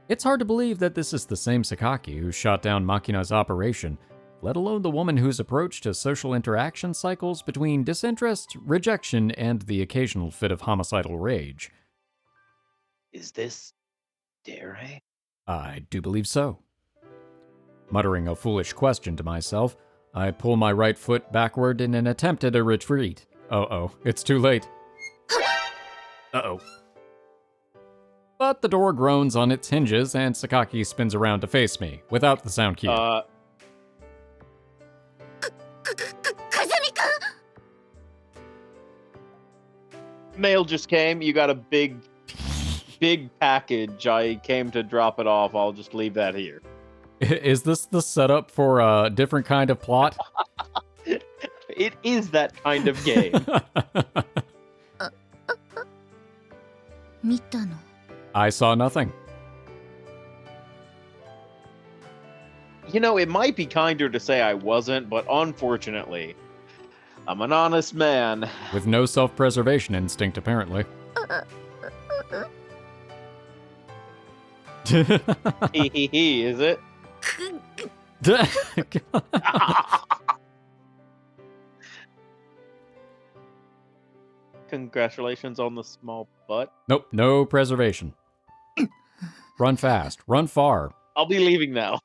It's hard to believe that this is the same Sakaki who shot down Makina's operation, let alone the woman whose approach to social interaction cycles between disinterest, rejection, and the occasional fit of homicidal rage. Is this Dere? I do believe so. Muttering a foolish question to myself, I pull my right foot backward in an attempt at a retreat. Uh-oh, it's too late. Uh-oh. But the door groans on its hinges and Sakaki spins around to face me, without the sound cue. Mail just came. You got a big package. I came to drop it off. I'll just leave that here. Is this the setup for a different kind of plot? It is that kind of game. 見たの。 I saw nothing. You know, it might be kinder to say I wasn't, but unfortunately, I'm an honest man. With no self-preservation instinct, apparently. Is it? Congratulations on the small butt. Nope, no preservation. Run fast, run far. I'll be leaving now.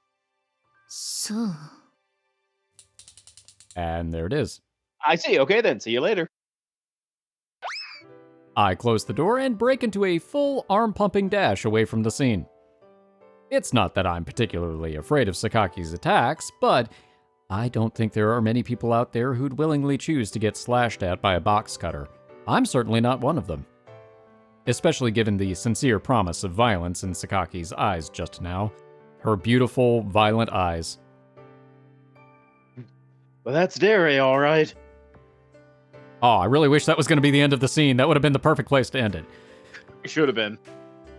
そう。 And there it is. I see. Okay then. See you later. I close the door and break into a full arm-pumping dash away from the scene. It's not that I'm particularly afraid of Sakaki's attacks, but I don't think there are many people out there who'd willingly choose to get slashed at by a box cutter. I'm certainly not one of them. Especially given the sincere promise of violence in Sakaki's eyes just now. Her beautiful, violent eyes. Well, that's Dere, all right. Oh, I really wish that was going to be the end of the scene. That would have been the perfect place to end it. It should have been.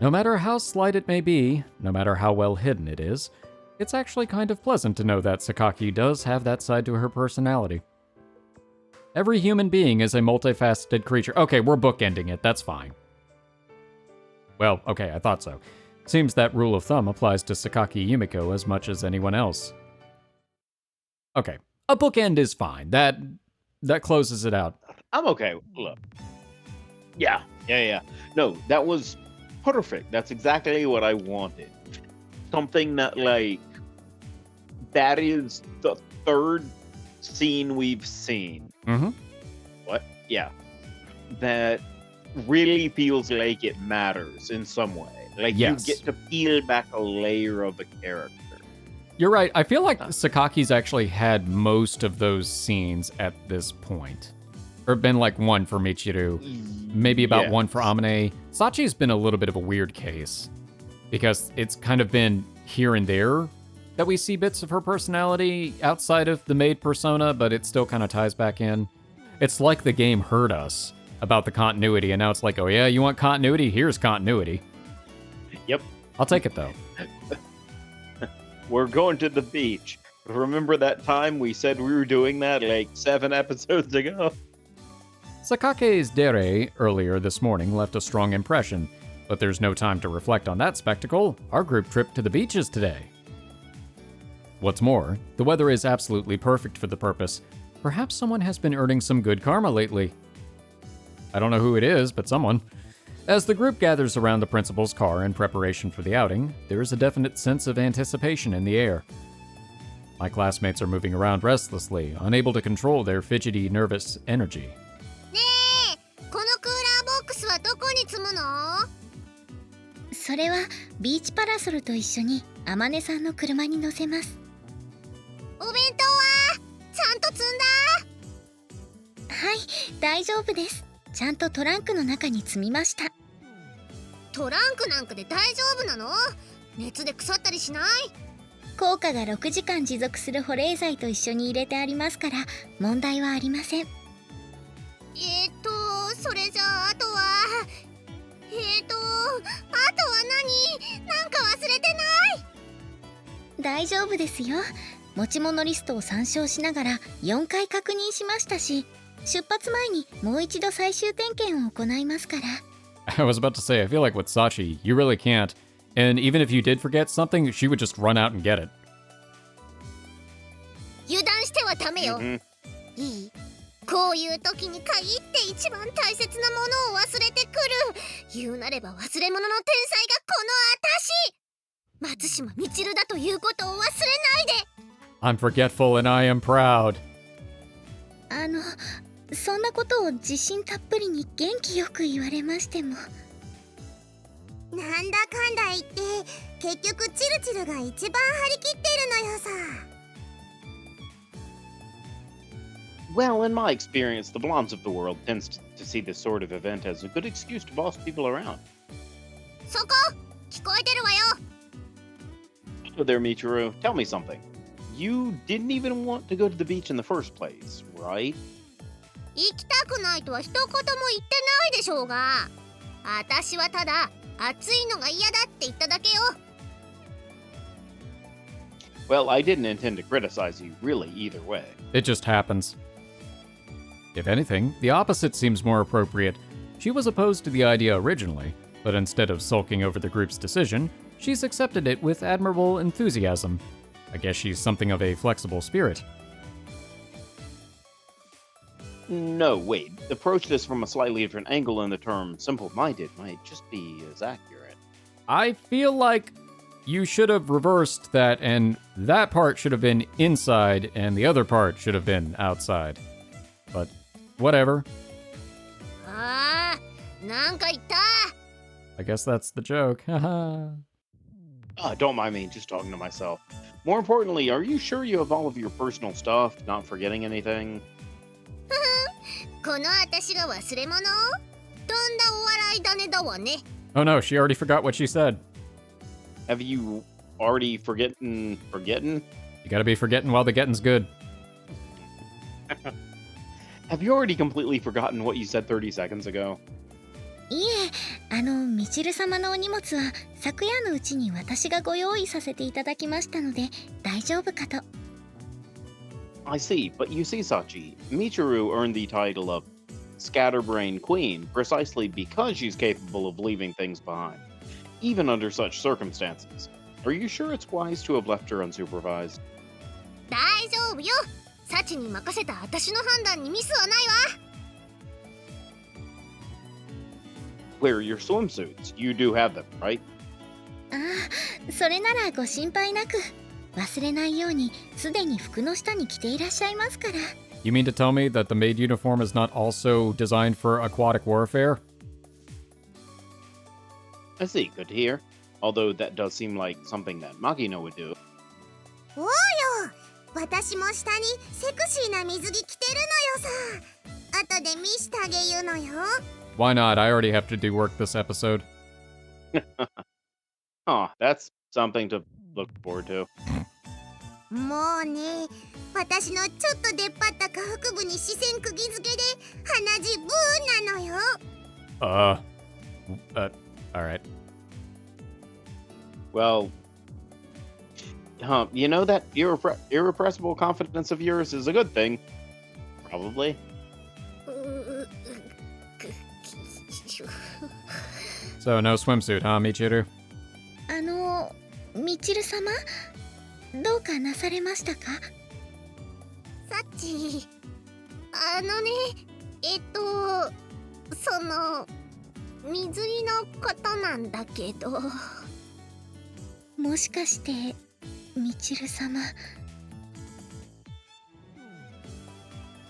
No matter how slight it may be, no matter how well hidden it is, it's actually kind of pleasant to know that Sakaki does have that side to her personality. Every human being is a multifaceted creature. Okay, we're bookending it. That's fine. Well, okay, I thought so. Seems that rule of thumb applies to Sakaki Yumiko as much as anyone else. Okay, a bookend is fine. That closes it out. I'm okay. Look. Yeah. No, that was perfect. That's exactly what I wanted. Something that, like, that is the third scene we've seen. Mm-hmm. What? Yeah. That really feels like it matters in some way. Like, yes. You get to peel back a layer of the character. You're right. I feel like Sakaki's actually had most of those scenes at this point. Or been like one for Michiru. Maybe about one for Amane. Sachi's been a little bit of a weird case. Because it's kind of been here and there that we see bits of her personality outside of the maid persona, but it still kind of ties back in. It's like the game heard us about the continuity, and now it's like, oh yeah, you want continuity? Here's continuity. Yep. I'll take it, though. We're going to the beach. Remember that time we said we were doing that like 7 episodes ago? Sakake's Dere earlier this morning left a strong impression, but there's no time to reflect on that spectacle. Our group trip to the beach is today. What's more, the weather is absolutely perfect for the purpose. Perhaps someone has been earning some good karma lately. I don't know who it is, but someone. As the group gathers around the principal's car in preparation for the outing, there is a definite sense of anticipation in the air. My classmates are moving around restlessly, unable to control their fidgety, nervous energy. ねえ、このクーラーボックスはどこに積むの？それはビーチパラソルと一緒にあまねさんの車に乗せます。お弁当はちゃんと積んだ？はい、大丈夫です。ちゃんとトランクの中に積みました。トランクなんかで大丈夫なの？熱で腐ったりしない？効果が6時間持続する保冷剤と一緒に入れてありますから問題はありません。それじゃああとは何？なんか忘れてない？大丈夫ですよ。持ち物リストを参照しながら4回確認しましたし、出発前にもう一度最終点検を行いますから。I was about to say, I feel like with Sachi, you really can't. And even if you did forget something, she would just run out and get it. 油断してはダメよ。いい？こういう時に限って一番大切なものを忘れてくる。言うなれば忘れ物の天才がこの私。松島みちるだということを忘れないで。I'm forgetful and I am proud. そんなことを自信たっぷりに元気よく言われましても。なんだかんだ言って結局チルチルが一番張り切ってるのよさ。Well, in my experience, the blondes of the world tends to see this sort of event as a good excuse to boss people around. そこ聞こえてるわよ。So there, Michiru, tell me something. You didn't even want to go to the beach in the first place, right? 行きたくないとは一言も言ってないでしょうが。私はただ暑いのが嫌だって言っただけよ。Well, I didn't intend to criticize you, really, either way. It just happens. If anything, the opposite seems more appropriate. She was opposed to the idea originally, but instead of sulking over the group's decision, she's accepted it with admirable enthusiasm. I guess she's something of a flexible spirit. No, wait. Approach this from a slightly different angle, and the term simple-minded might just be as accurate. I feel like you should have reversed that, and that part should have been inside, and the other part should have been outside. But whatever. ああ、なんか言った。I guess that's the joke. Haha. Don't mind me, just talking to myself. More importantly, are you sure you have all of your personal stuff, not forgetting anything? この私が忘れ物？とんだお笑い種だわね。Oh no, she already forgot what she said. Have you already forgetting? You gotta be forgetting while the getting's good. Have you already completely forgotten what you said 30 seconds ago? いえ、みちる様のお荷物は昨夜のうちに私がご用意させていただきましたので大丈夫かと。I see, but you see, Sachi, Michiru earned the title of Scatterbrain Queen precisely because she's capable of leaving things behind, even under such circumstances. Are you sure it's wise to have left her unsupervised? 大丈夫よ。サチに任せた私の判断にミスはないわ。Where are your swimsuits? You do have them, right? ああ、それならご心配なく。忘れないようにすでに服の下に着ていらっしゃいますから。You mean to tell me that the maid uniform is not also designed for aquatic warfare? I see, good to hear. Although that does seem like something that Makina would do. おうよ。私も下にセクシーな水着着てるのよさ。後で見してあげるのよ。Why not? I already have to do work this episode. Oh, that's something to look forward to. もうね、私のちょっと出っ張った下腹部に視線釘付けで鼻血ブーなのよ。Alright. Well, you know that irrepressible confidence of yours is a good thing. Probably. So, no swimsuit, huh, Michiru? みちる様、どうかなされましたか？サチ、その水着のことなんだけど。もしかしてみちる様。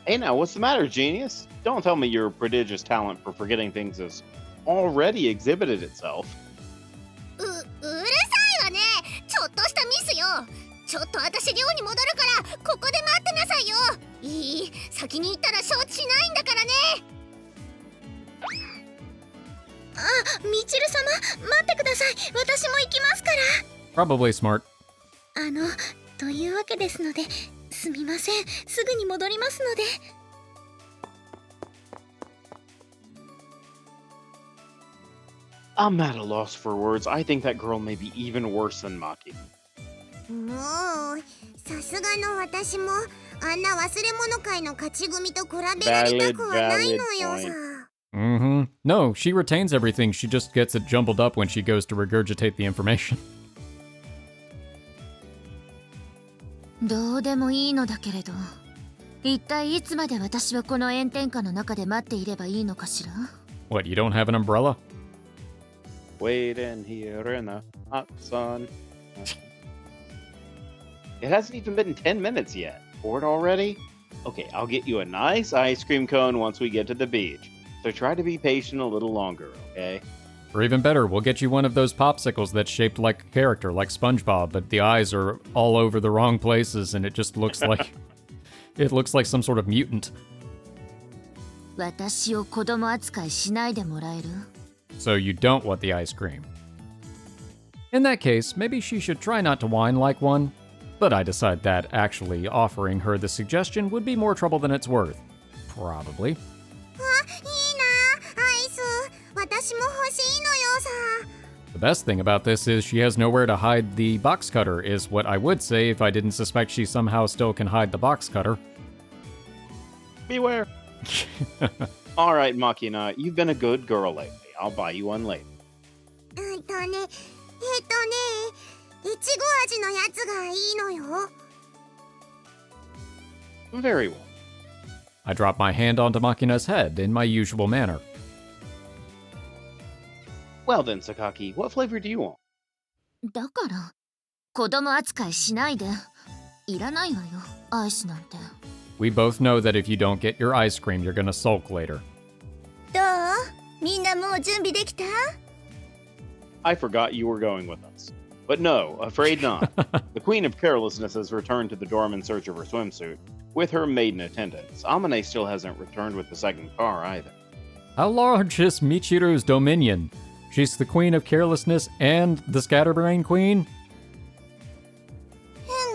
Hey now, what's the matter, genius? Don't tell me your prodigious talent for forgetting things has already exhibited itself. うるさいわね。ちょっとしたミスよ。ちょっと私寮に戻るからここで待ってなさいよ。いい、先に行ったら承知しないんだからね。あ、みちる様、待ってください。私も行きますから。Probably smart. というわけですので、すみません。すぐに戻りますので。I'm at a loss for words. I think that girl may be even worse than Maki. もう、さすがの私もあんな忘れ物会の勝ち組と比べられたくはないのよさ。Mm-hmm. No, she retains everything. She just gets it jumbled up when she goes to regurgitate the information. どうでもいいのだけれど、一体いつまで私はこの炎天下の中で待っていればいいのかしら？ What, you don't have an umbrella? Waiting here in the hot sun. It hasn't even been 10 minutes yet. Bored already? Okay, I'll get you a nice ice cream cone once we get to the beach. So try to be patient a little longer, okay? Or even better, we'll get you one of those popsicles that's shaped like a character, like SpongeBob, but the eyes are all over the wrong places and it just looks like... it looks like some sort of mutant. 私を子供扱いしないでもらえる？ So you don't want the ice cream. In that case, maybe she should try not to whine like one. But I decide that actually offering her the suggestion would be more trouble than it's worth. Probably. あ、いいな、アイス。私も欲しいのよさ。The best thing about this is she has nowhere to hide the box cutter, is what I would say if I didn't suspect she somehow still can hide the box cutter. Beware. All right, Makina, you've been a good girl lately. I'll buy you one later. いちご味のやつがいいのよ。Very well. I drop my hand onto Makina's head in my usual manner. Well then, Sakaki, what flavor do you want? だから子供扱いしないで。いらないわよ、アイスなんて。We both know that if you don't get your ice cream, you're gonna sulk later. どう？みんなもう準備できた？ I forgot you were going with us. But no, afraid not. The Queen of Carelessness has returned to the dorm in search of her swimsuit, with her maiden attendants. Amane still hasn't returned with the second car either. How large is Michiru's dominion? She's the Queen of Carelessness and the Scatterbrain Queen?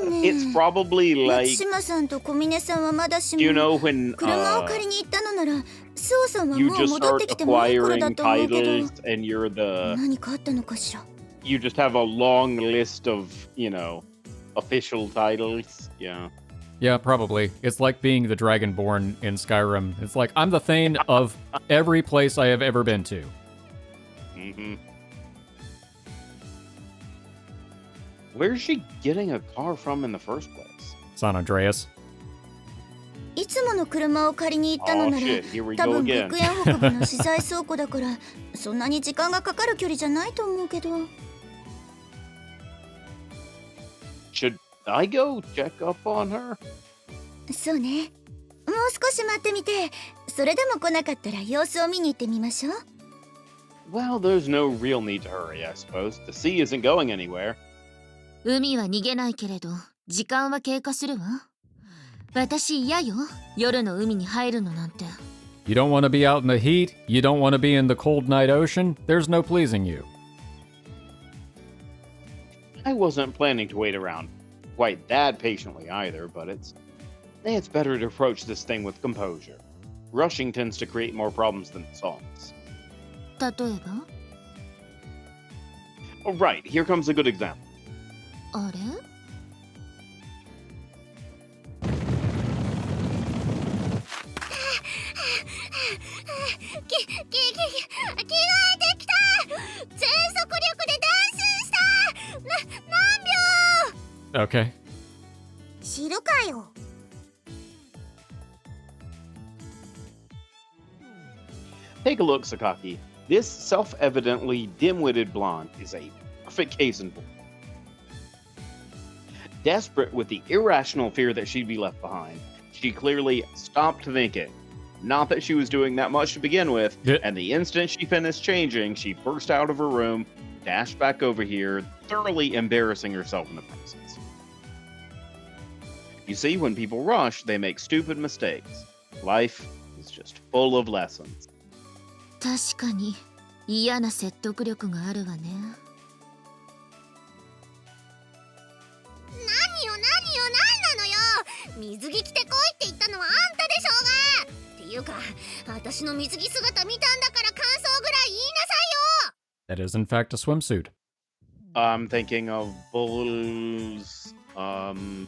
It's probably like, 松島さんと小峰さんはまだしも、 you know, when 車を借りに行ったのなら、スオさんは you もう just 戻っ start てきてもいい頃だ acquiring と思うけど、 titles and you're the, 何かあったのかしら。you just have a long list of, you know, official titles. Yeah. Yeah, probably. It's like being the Dragonborn in Skyrim. It's like, I'm the Thane of every place I have ever been to. Mm-hmm. Where's she getting a car from in the first place? San Andreas. いつもの車を借りに行ったの Oh なら、 shit, here we 多 go 分 again. 極限北部の資材倉庫だから、そんなに時間がかかる距離じゃないと思うけど。Should I go check up on her? そうね。もう少し待ってみて、それでも来なかったら様子を見に行ってみましょう。Well, there's no real need to hurry, I suppose. The sea isn't going anywhere. 海は逃げないけれど、時間は経過するわ。私嫌よ、夜の海に入るのなんて。You don't want to be out in the heat. You don't want to be in the cold night ocean. There's no pleasing you. I wasn't planning to wait around. quite that patiently either, but it's better to approach this thing with composure. Rushing tends to create more problems than it solves. 例えば Oh, right, here comes a good example. あれ着替えてきた。全速力でダンスした。何秒 Okay. 知るかよ。Take a look, Sakaki. This self-evidently dim-witted blonde is a perfect case in point. Desperate with the irrational fear that she'd be left behind, she clearly stopped thinking. Not that she was doing that much to begin with, and the instant she finished changing, she burst out of her room, dashed back over here, thoroughly embarrassing herself in the process. You see, when people rush, they make stupid mistakes. Life is just full of lessons. 確かに嫌な説得力があるわね。何よ何なのよ。水着着てこいって言ったのはあんたでしょうが。っていうか、私の水着姿見たんだから感想ぐらい言いなさいよ。 That is in fact a swimsuit. I'm thinking of bowls. Don't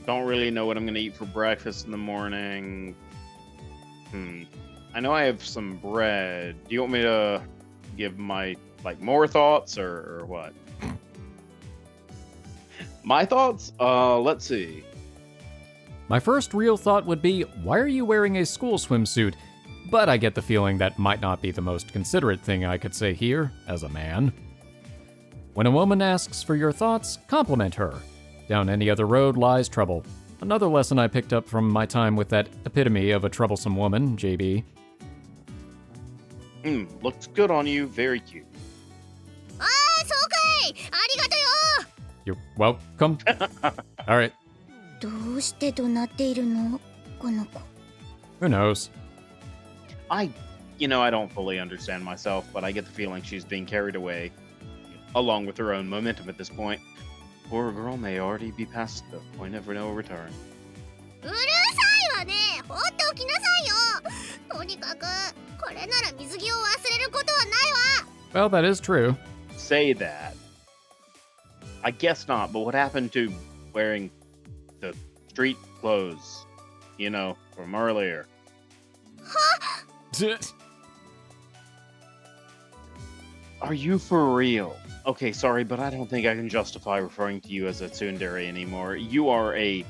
really know what I'm gonna eat for breakfast in the morning. I know I have some bread. Do you want me to give my more thoughts or what? My thoughts? Let's see. My first real thought would be, why are you wearing a school swimsuit? But I get the feeling that might not be the most considerate thing I could say here, as a man. When a woman asks for your thoughts, compliment her. Down any other road lies trouble. Another lesson I picked up from my time with that epitome of a troublesome woman, JB. Looks good on you. Very cute. ああ、そうかい。ありがとよ。 You're welcome. Alright. どうして怒鳴っているのこの子。 Who knows? I don't fully understand myself, but I get the feeling she's being carried away, along with her own momentum at this point. Poor girl may already be past the point of no return. うるさいわね。放っておきなさいよ。とにかく、これなら水着を忘れることはないわ。 Well, that is true. Say that. I guess not, but what happened to wearing the street clothes, from earlier? Are you for real? Okay, sorry, but I don't think I can justify referring to you as a tsundere anymore. You are a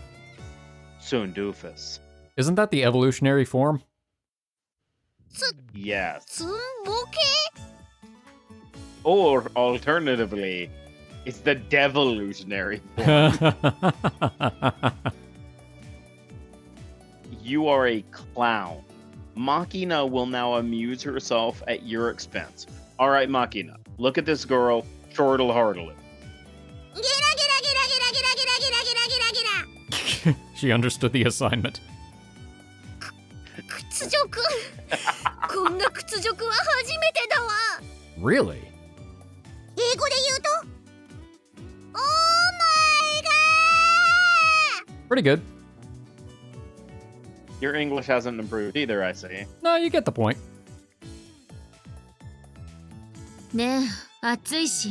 tsundoofus. Isn't that the evolutionary form? Yes. つんぼけ Or alternatively, it's the devolutionary form. You are a clown. Makina will now amuse herself at your expense. All right, Makina, look at this girl, chortle heartily. ゲラゲラゲラゲラゲラゲラゲラゲラゲラゲラ She understood the assignment. 屈辱こんな屈辱は初めてだわ Really? 英語で言うと Oh my god! Pretty good. Your English hasn't improved either, I see. No, you get the point. ねえ、暑いし、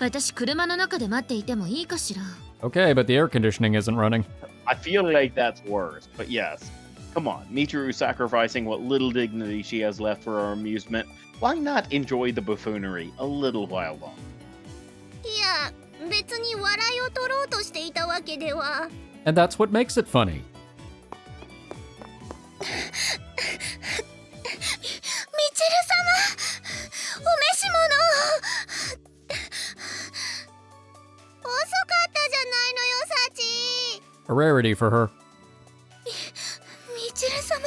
私車の中で待っていてもいいかしら。Okay, but the air conditioning isn't running. I feel like that's worse, but yes. Come on, Michiru sacrificing what little dignity she has left for our amusement. Why not enjoy the buffoonery a little while longer? いや別に笑いを取ろうとしていたわけでは And that's what makes it funny. みちる様お召し物遅かったじゃないのよサチ A rarity for her. みちる様が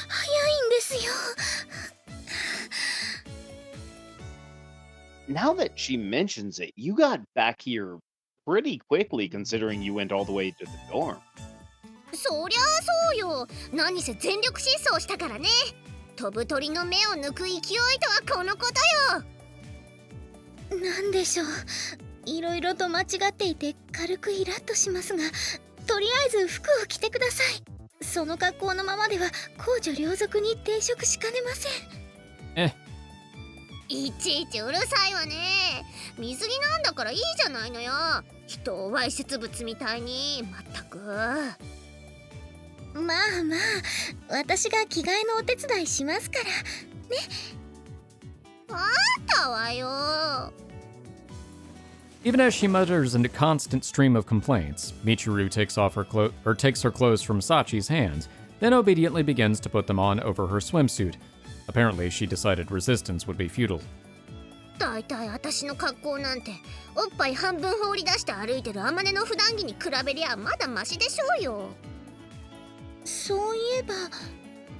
早いんですよ Now that she mentions it, you got back here pretty quickly considering you went all the way to the dorm. そりゃあそうよ何せ全力疾走したからね飛ぶ鳥の目を抜く勢いとはこのことよなんでしょういろいろと間違っていて軽くイラッとしますが、とりあえず服を着てください。その格好のままでは公女両族に抵触しかねません。いちいちうるさいわね。水着なんだからいいじゃないのよ。人をわいせつ物みたいに。まったく。まあまあ、私が着替えのお手伝いしますからね。あったわよ。 Even as she mutters in a constant stream of complaints, Michiru takes her clothes from Sachi's hands, then obediently begins to put them on over her swimsuit. Apparently, she decided resistance would be futile. だいたい私の格好なんておっぱい半分放り出して歩いてるアマネの普段着に比べりゃまだマシでしょうよ。そういえば、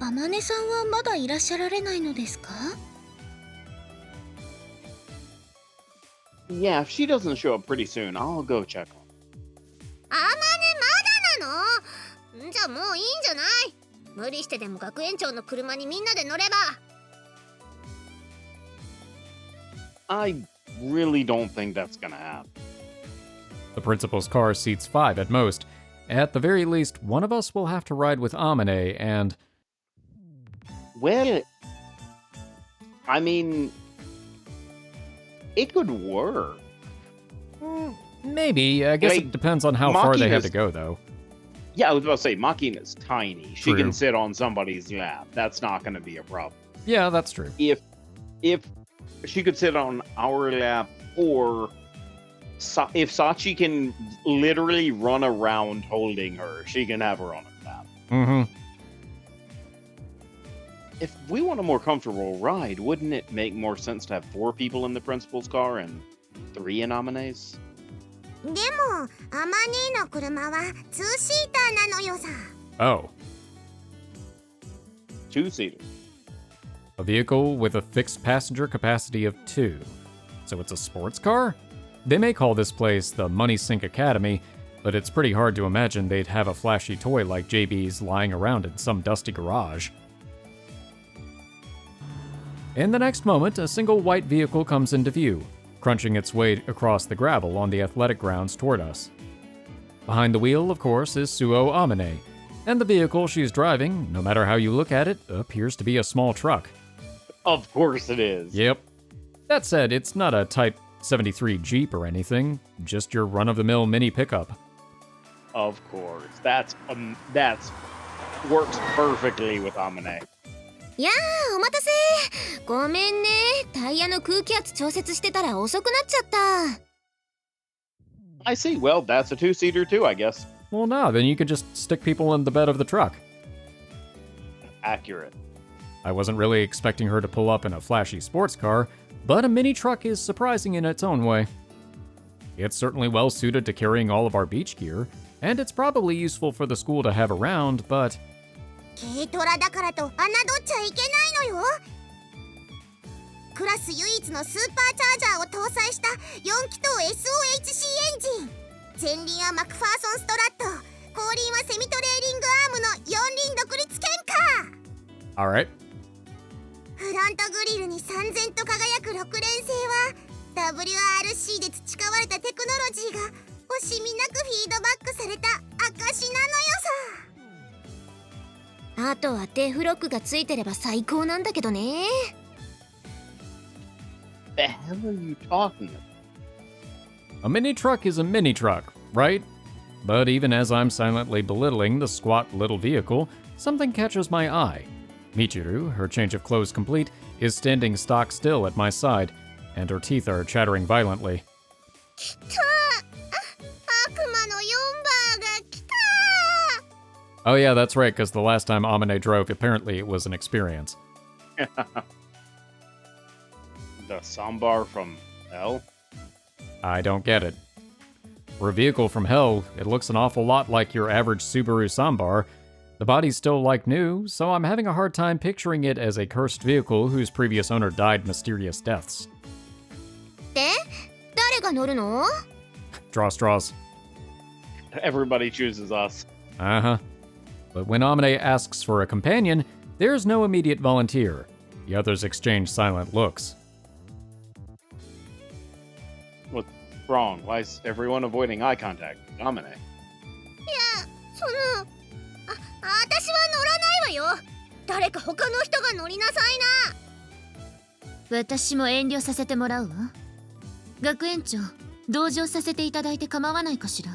あまねさんはまだいらっしゃられないのですか？ Yeah, if she doesn't show up pretty soon, I'll go check on her. アマネまだなの？じゃあもういいんじゃない？無理してでも学園長の車にみんなで乗れば。 I really don't think that's gonna happen. The principal's car seats 5 at most. At the very least, one of us will have to ride with Amane and... Well, I mean, it could work. Maybe. I guess Like, it depends on how far they have Makina's- to go, though. Yeah, I was about to say, Makina's tiny. She True. can sit on somebody's lap. That's not gonna be a problem. Yeah, that's true. If she could sit on our lap, or if Sachi can literally run around holding her, she can have her on her lap. Mm-hmm. If we want a more comfortable ride, wouldn't it make more sense to have 4 people in the principal's car and 3 in Amane's? でもアマネの車はツーシーターなのよさ。 Oh. 2-seater. A vehicle with a fixed passenger capacity of 2. So it's a sports car? They may call this place the Money Sink Academy, but it's pretty hard to imagine they'd have a flashy toy like jeebies lying around in some dusty garage. In the next moment, a single white vehicle comes into view, crunching its way across the gravel on the athletic grounds toward us. Behind the wheel, of course, is Suo Amane, and the vehicle she's driving, no matter how you look at it, appears to be a small truck. Of course it is. Yep. That said, it's not a Type 73 Jeep or anything, just your run-of-the-mill mini pickup. Of course. That's works perfectly with Amane. やあ、お待たせ。ごめんね。タイヤの空気圧調節してたら遅くなっちゃった。 I see. Well, that's a 2-seater too, I guess. Well, no, then you could just stick people in the bed of the truck. Accurate. I wasn't really expecting her to pull up in a flashy sports car, but a mini truck is surprising in its own way. It's certainly well suited to carrying all of our beach gear, and it's probably useful for the school to have around, but... 軽トラだからと侮っちゃいけないのよ。クラス唯一のスーパーチャージャーを搭載した4気筒 SOHC エンジン。前輪はマクファーソンストラット、後輪はセミトレーリングアームの4輪独立剣か。 Alright. フロントグリルに燦然と輝く6連星は WRC で培われたテクノロジーが惜しみなくフィードバックされた証なのよさ。あとはデフロックがついてれば最高なんだけどね。 The hell are you talking about? A mini truck is a mini truck, right? But even as I'm silently belittling the squat little vehicle, something catches my eye. Michiru, her change of clothes complete, is standing stock still at my side, and her teeth are chattering violently. 来た！悪魔の4バーが来た！ Oh yeah, that's right, because the last time Amane drove, apparently it was an experience. The sambar from hell? I don't get it. For a vehicle from hell, it looks an awful lot like your average Subaru Sambar. The body's still like new, so I'm having a hard time picturing it as a cursed vehicle whose previous owner died mysterious deaths. で、誰が乗るの？ Draw straws. Everybody chooses us. Uh-huh. But when Amane asks for a companion, there's no immediate volunteer. The others exchange silent looks. Wrong. Why is everyone avoiding eye contact? Amane. その私は乗らないわよ。誰か他の人が乗りなさいな。私も遠慮させてもらうわ。学園長、同乗させていただいて構わないかしら。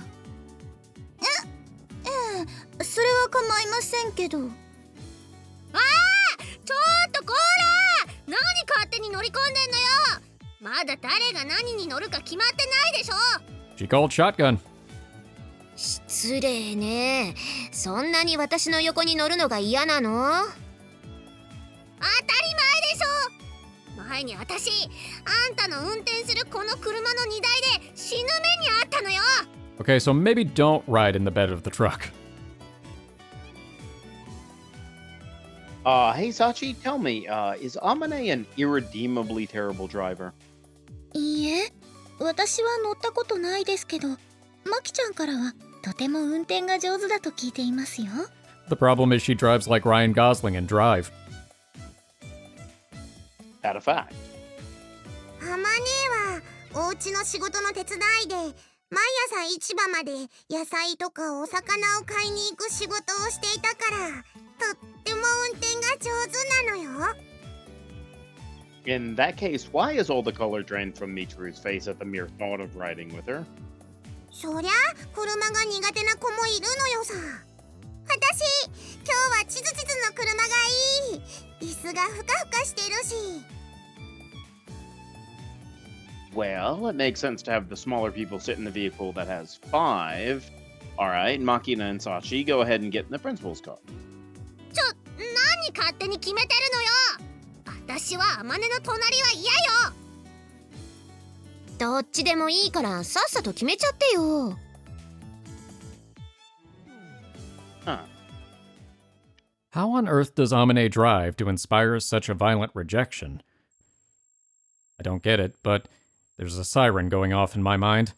それは構いませんけど。ちょっとこーら、何勝手に乗り込んでんのよ。まだ誰が何に乗るか決まってないでしょ。 She called shotgun. 失礼ね。そんなに私の横に乗るのが嫌なの？当たり前でしょ。前に私、あんたの運転するこの車の荷台で死ぬ目にあったのよ。 Okay, so maybe don't ride in the bed of the truck. Hey Sachi, tell me, is Amane an irredeemably terrible driver? いいえ、私は乗ったことないですけど、マキちゃんからはとても運転が上手だと聞いていますよ。The problem is she drives like Ryan Gosling in Drive. That a fact. アマネはお家の仕事の手伝いで毎朝市場まで野菜とかお魚を買いに行く仕事をしていたからとっても運転が上手なのよ。 In that case, why is all the color drained from Michiru's face at the mere thought of riding with her? そりゃ車が苦手な子もいるのよさ。私今日はチズチズの車がいい。椅子がふかふかしてるし。 Well, it makes sense to have the smaller people sit in the vehicle that has 5. Alright, Makina and Sachi, go ahead and get in the principal's car. 何勝手に決めてるのよ。私はアマネの隣は嫌よ。どっちでもいいからさっさと決めちゃってよ。Huh. How on earth does Amane drive to inspire such a violent rejection? I don't get it, but there's a siren going off in my mind.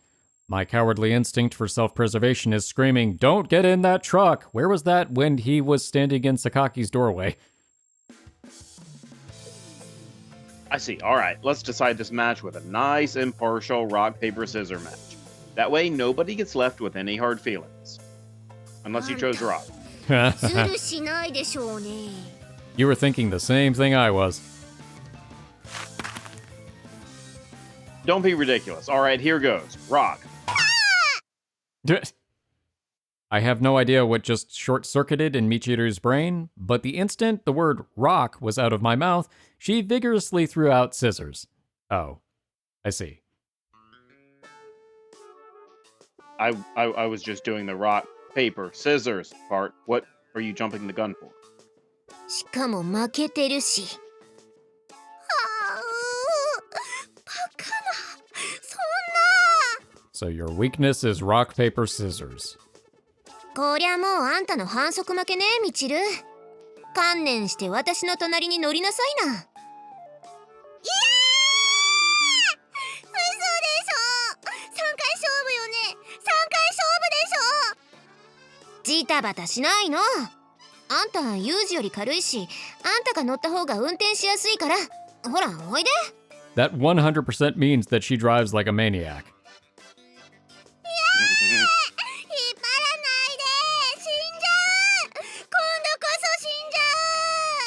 My cowardly instinct for self-preservation is screaming, "Don't get in that truck!" Where was that when he was standing in Sakaki's doorway? I see. Alright, let's decide this match with a nice, impartial rock, paper, scissors match. That way, nobody gets left with any hard feelings. Unless you chose rock. ズルしないでしょうね。You were thinking the same thing I was. Don't be ridiculous. Alright, here goes. Rock. I have no idea what just short-circuited in Michiru's brain, but the instant the word rock was out of my mouth, she vigorously threw out scissors. Oh, I see. I was just doing the rock, paper, scissors part. What are you jumping the gun for? しかも負けてるし。バカな。そんな。 So your weakness is rock, paper, scissors. こりゃもうあんたの反則負けね、ミチル。観念して私の隣に乗りなさいな。嘘でしょ。3回勝負よね。3回勝負でしょ。ジタバタしないの。あんたユージより軽いし、あんたが乗った方が運転しやすいから。ほら、おいで。That 100% means that she drives like a maniac. 引っ張らないで。死んじゃう。今度こそ死んじゃ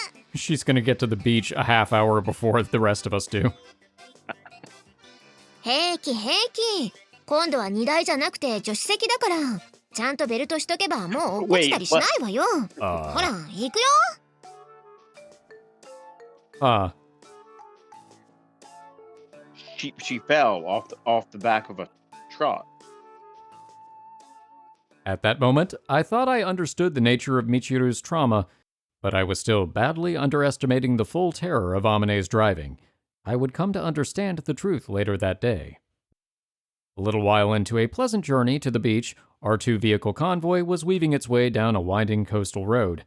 う。 She's gonna get to the beach a half hour before the rest of us do. 平気平気。今度は荷台じゃなくて助手席だから。ちゃんとベルトしとけばもう落っこちたりしないわよ。ほら、行くよ。She fell off the back of a truck. At that moment, I thought I understood the nature of Michiru's trauma, but I was still badly underestimating the full terror of Amane's driving. I would come to understand the truth later that day. A little while into a pleasant journey to the beach, our two-vehicle convoy was weaving its way down a winding coastal road.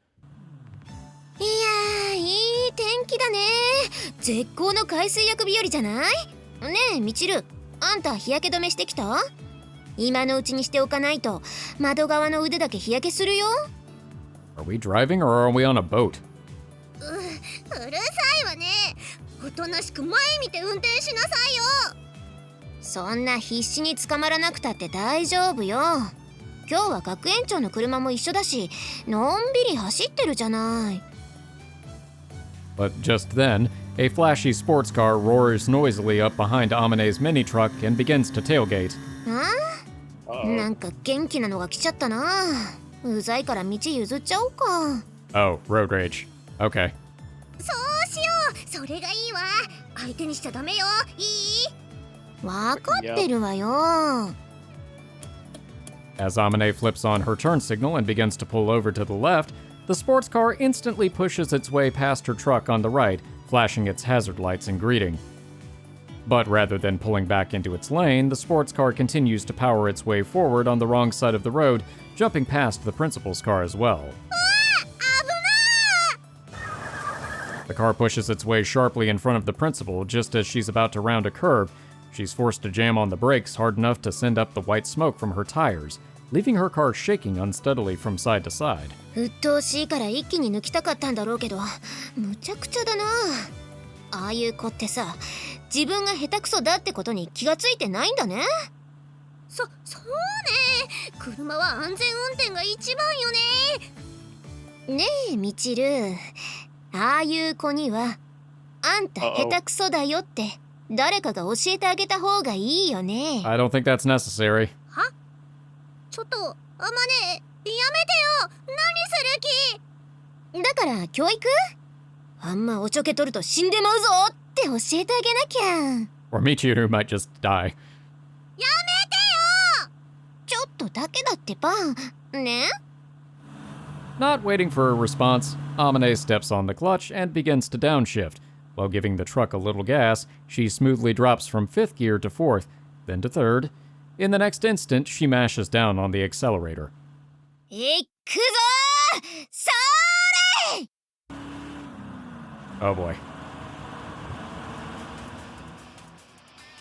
いやー、いい天気だね。絶好の海水浴日和じゃない？ねえ、ミチル、あんた日焼け止めしてきた？今のうちにしておかないと窓側の腕だけ日焼けするよ。Are we driving or are we on a boat? うるさいわね。おとなしく前見て運転しなさいよ。そんな必死に捕まらなくたって大丈夫よ。今日は学園長の車も一緒だし、のんびり走ってるじゃない。But just then, a flashy sports car roars noisily up behind Amane's mini truck and begins to tailgate. なんか元気なのが来ちゃったな。うざいから道譲っちゃおうか。Oh, road rage. Okay. そうしよう。それがいいわ。相手にしちゃダメよ。いい？わかってるわよ。As Amane flips on her turn signal and begins to pull over to the left, the sports car instantly pushes its way past her truck on the right, flashing its hazard lights in greeting. But rather than pulling back into its lane, the sports car continues to power its way forward on the wrong side of the road, jumping past the principal's car as well. The car pushes its way sharply in front of the principal just as she's about to round a curve. She's forced to jam on the brakes hard enough to send up the white smoke from her tires, leaving her car shaking unsteadily from side to side. 鬱陶しいから一気に抜きたかったんだろうけど、むちゃくちゃだな。ああいう子ってさ、自分が下手くそだってことに気がついてないんだね。そうね。車は安全運転が一番よね。ねえ、みちる。ああいう子には、あんた下手くそだよって誰かが教えてあげた方がいいよね。I don't think that's necessary. は？ちょっと、あまね、やめてよ。何する気？だから教育？あんまおちょけとると死んでまうぞって教えてあげなきゃ。Or Michiru might just die. やめてよ。ちょっとだけだってば。ね？ Not waiting for a response, Amane steps on the clutch and begins to downshift. While giving the truck a little gas, she smoothly drops from 5th gear to 4th, then to 3rd. In the next instant, she mashes down on the accelerator. いくぞー！そーれ！ Oh boy.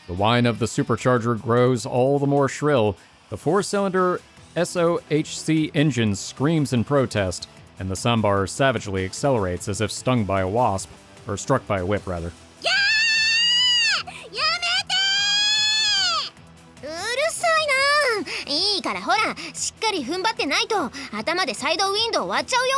The whine of the supercharger grows all the more shrill. The four-cylinder SOHC engine screams in protest, and the sambar savagely accelerates as if stung by a wasp, or struck by a whip, rather. やめてうるさいな。いいからほら、しっかり踏ん張ってないと頭でサイドウィンドウ割っちゃうよ。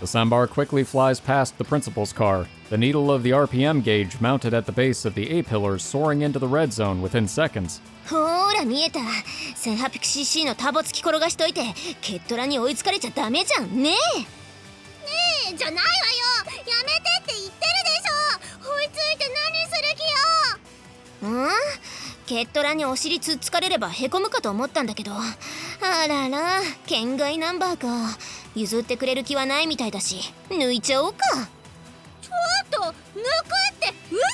The sambar quickly flies past the principal's car, the needle of the RPM gauge mounted at the base of the A-pillars soaring into the red zone within seconds. ほら見えた。 1800cc のタボ突き転がしといてケットラに追いつかれちゃダメじゃんね。じゃないわよ。やめてって言ってるでしょ。追いついて何する気よ。ケットラにお尻つっつかれればへこむかと思ったんだけど、あらら、県外ナンバーか。譲ってくれる気はないみたいだし、抜いちゃおうか。ちょっと抜くって嘘でし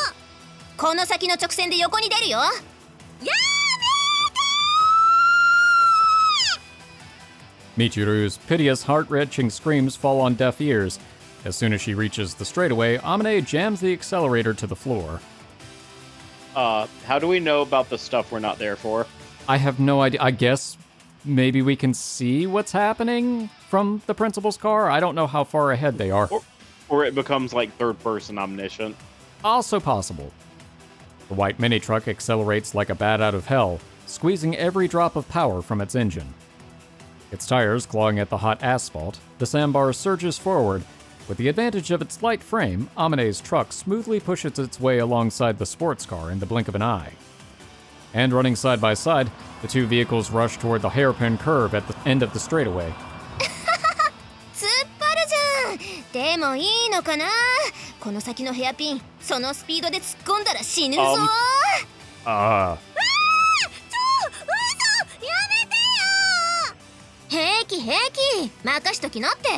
ょ。この先の直線で横に出るよ。やめて Michiru's piteous, heart-wrenching screams fall on deaf ears. As soon as she reaches the straightaway, Amane jams the accelerator to the floor. How do we know about the stuff we're not there for? I have no idea. I guess maybe we can see what's happening from the principal's car. I don't know how far ahead they are. Or it becomes like third-person omniscient. Also possible. The white mini-truck accelerates like a bat out of hell, squeezing every drop of power from its engine. Its tires clawing at the hot asphalt, the sambar surges forward. With the advantage of its light frame, Amane's truck smoothly pushes its way alongside the sports car in the blink of an eye. And running side by side, the two vehicles rush toward the hairpin curve at the end of the straightaway. 突っ張るじゃん。でもいいのかな。この先のヘアピン、そのスピードで突っ込んだら死ぬぞ。Ah. 平気平気、任しときなって。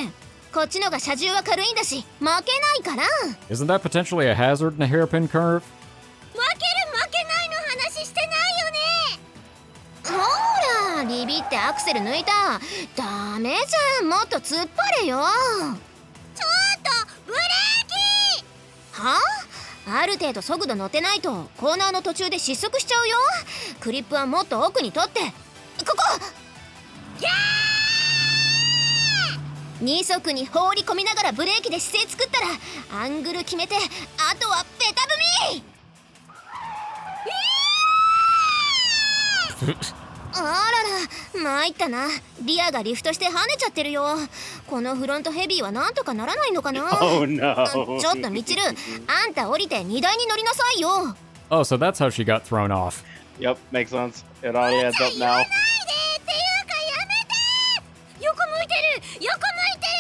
こっちのが車重は軽いんだし負けないから。 Isn't that potentially a hazard in a hairpin curve? 負ける負けないの話してないよね。ほら、リビってアクセル抜いた。ダメじゃん、もっと突っ張れよ。ちょっとブレーキ。はあ、ある程度速度乗ってないとコーナーの途中で失速しちゃうよ。クリップはもっと奥に取って。ここ。2足に放り込みながらブレーキで姿勢作ったらアングル決めて、あとはベタ踏み。あらら、参ったな。リアがリフトして跳ねちゃってるよ。このフロントヘビーはなんとかならないのかな。 Oh no. ちょっとミチル、あんた降りて荷台に乗りなさいよ。 Oh, so that's how she got thrown off. Yep, makes sense. It all adds up now. 横向いてる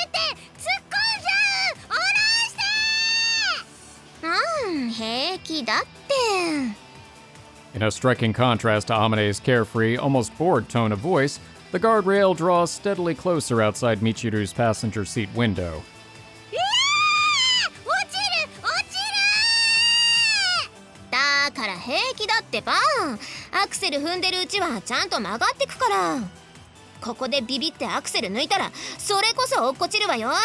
って突っ込んじゃう。下ろして。平気だって。 In a striking contrast to Amane's carefree, almost bored tone of voice, the guardrail draws steadily closer outside Michiru's passenger seat window. 落ちる。だから平気だってば。アクセル踏んでるうちはちゃんと曲がってくから。ここでビビってアクセル抜いたらそれこそ落っこちるわよ。ほら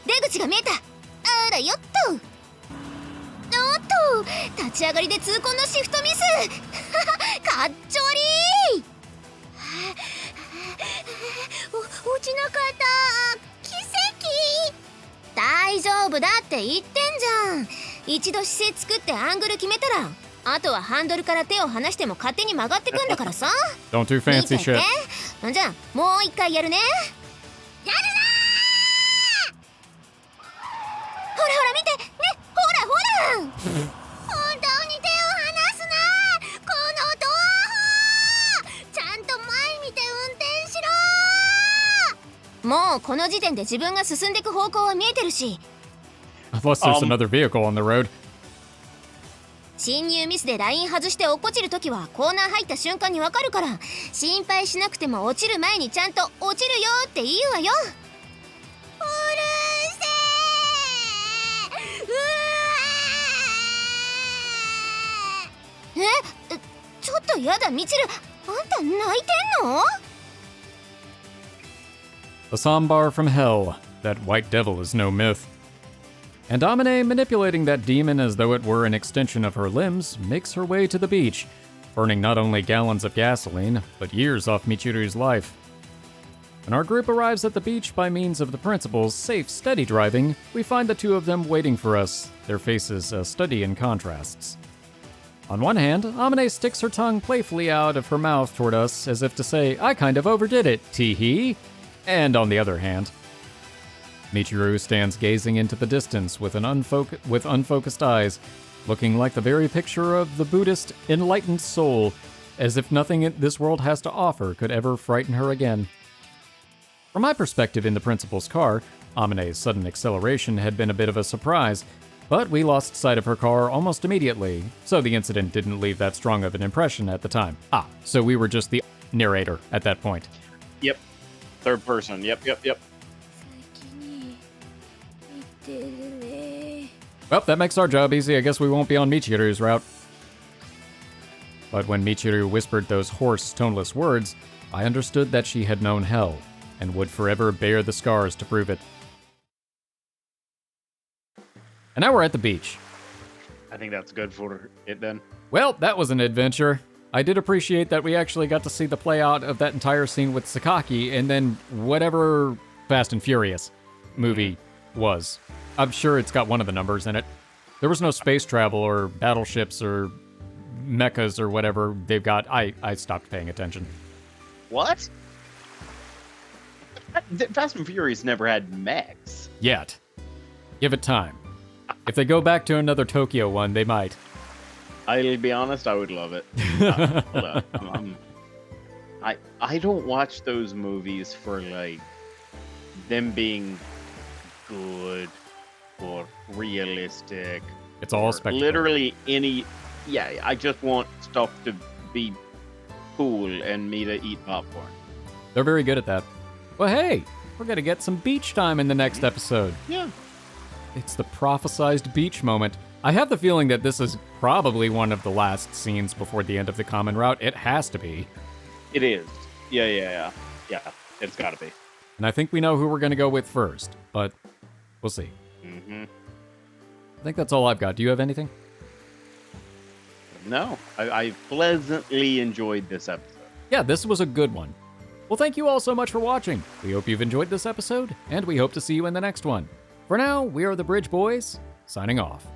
出口が見えた。あらよっと。おっと、立ち上がりで痛恨のシフトミス。かっちょ悪い。落ちなかった。奇跡。大丈夫だって言ってんじゃん。一度姿勢作ってアングル決めたら、あとはハンドルから手を離しても勝手に曲がってくんだからさ。 Don't do 見 fancy てて。 shit. じゃあもう一回やるね。やるほらほら見てね。ほらほら。な。本当に手を離すな。このドアホ。ちゃんと前見て運転しろ。もうこの時点で自分が進んでいく方向は見えてるし、 Unless there's another vehicle on the road. 進入ミスでライン外して落っこちるときはコーナー入った瞬間にわかるから、心配しなくても落ちる前にちゃんと落ちるよって言うわよ。うるせえ。ちょっとやだミチル、あんた泣いてんの？ The Sambar from hell. That white devil is no myth. And Amane, manipulating that demon as though it were an extension of her limbs, makes her way to the beach, burning not only gallons of gasoline, but years off Michiru's life. When our group arrives at the beach by means of the principal's safe, steady driving, we find the two of them waiting for us, their faces a study in contrasts. On one hand, Amane sticks her tongue playfully out of her mouth toward us, as if to say, I kind of overdid it, tee-hee. And on the other hand, Michiru stands gazing into the distance with unfocused eyes, looking like the very picture of the Buddhist enlightened soul, as if nothing this world has to offer could ever frighten her again. From my perspective in the principal's car, Amane's sudden acceleration had been a bit of a surprise, but we lost sight of her car almost immediately, so the incident didn't leave that strong of an impression at the time. So we were just the narrator at that point. Yep. Third person. Yep. 先に行ってるね。 Well, that makes our job easy. I guess we won't be on Michiru's route. But when Michiru whispered those hoarse, toneless words, I understood that she had known hell, and would forever bear the scars to prove it. And now we're at the beach. I think that's good for it then. Well, that was an adventure. I did appreciate that we actually got to see the play out of that entire scene with Sakaki, and then whatever Fast and Furious movie was. I'm sure it's got one of the numbers in it. There was no space travel or battleships or mechas or whatever they've got. I stopped paying attention. What? Fast and Furious never had mechs. Yet. Give it time. If they go back to another Tokyo one, they might. I'll be honest, I would love it. I don't watch those movies for like them being good or realistic. It's all or spectacle. literally any. Yeah, I just want stuff to be cool and me to eat popcorn. They're very good at that. Well, hey, we're gonna get some beach time in the next episode. Yeah. It's the prophesized beach moment. I have the feeling that this is probably one of the last scenes before the end of the common route. It has to be. It is. Yeah. It's got to be. And I think we know who we're going to go with first, but we'll see. Mm-hmm. I think that's all I've got. Do you have anything? No, I pleasantly enjoyed this episode. Yeah, this was a good one. Well, thank you all so much for watching. We hope you've enjoyed this episode, and we hope to see you in the next one. For now, we are the Bridge Boys, signing off.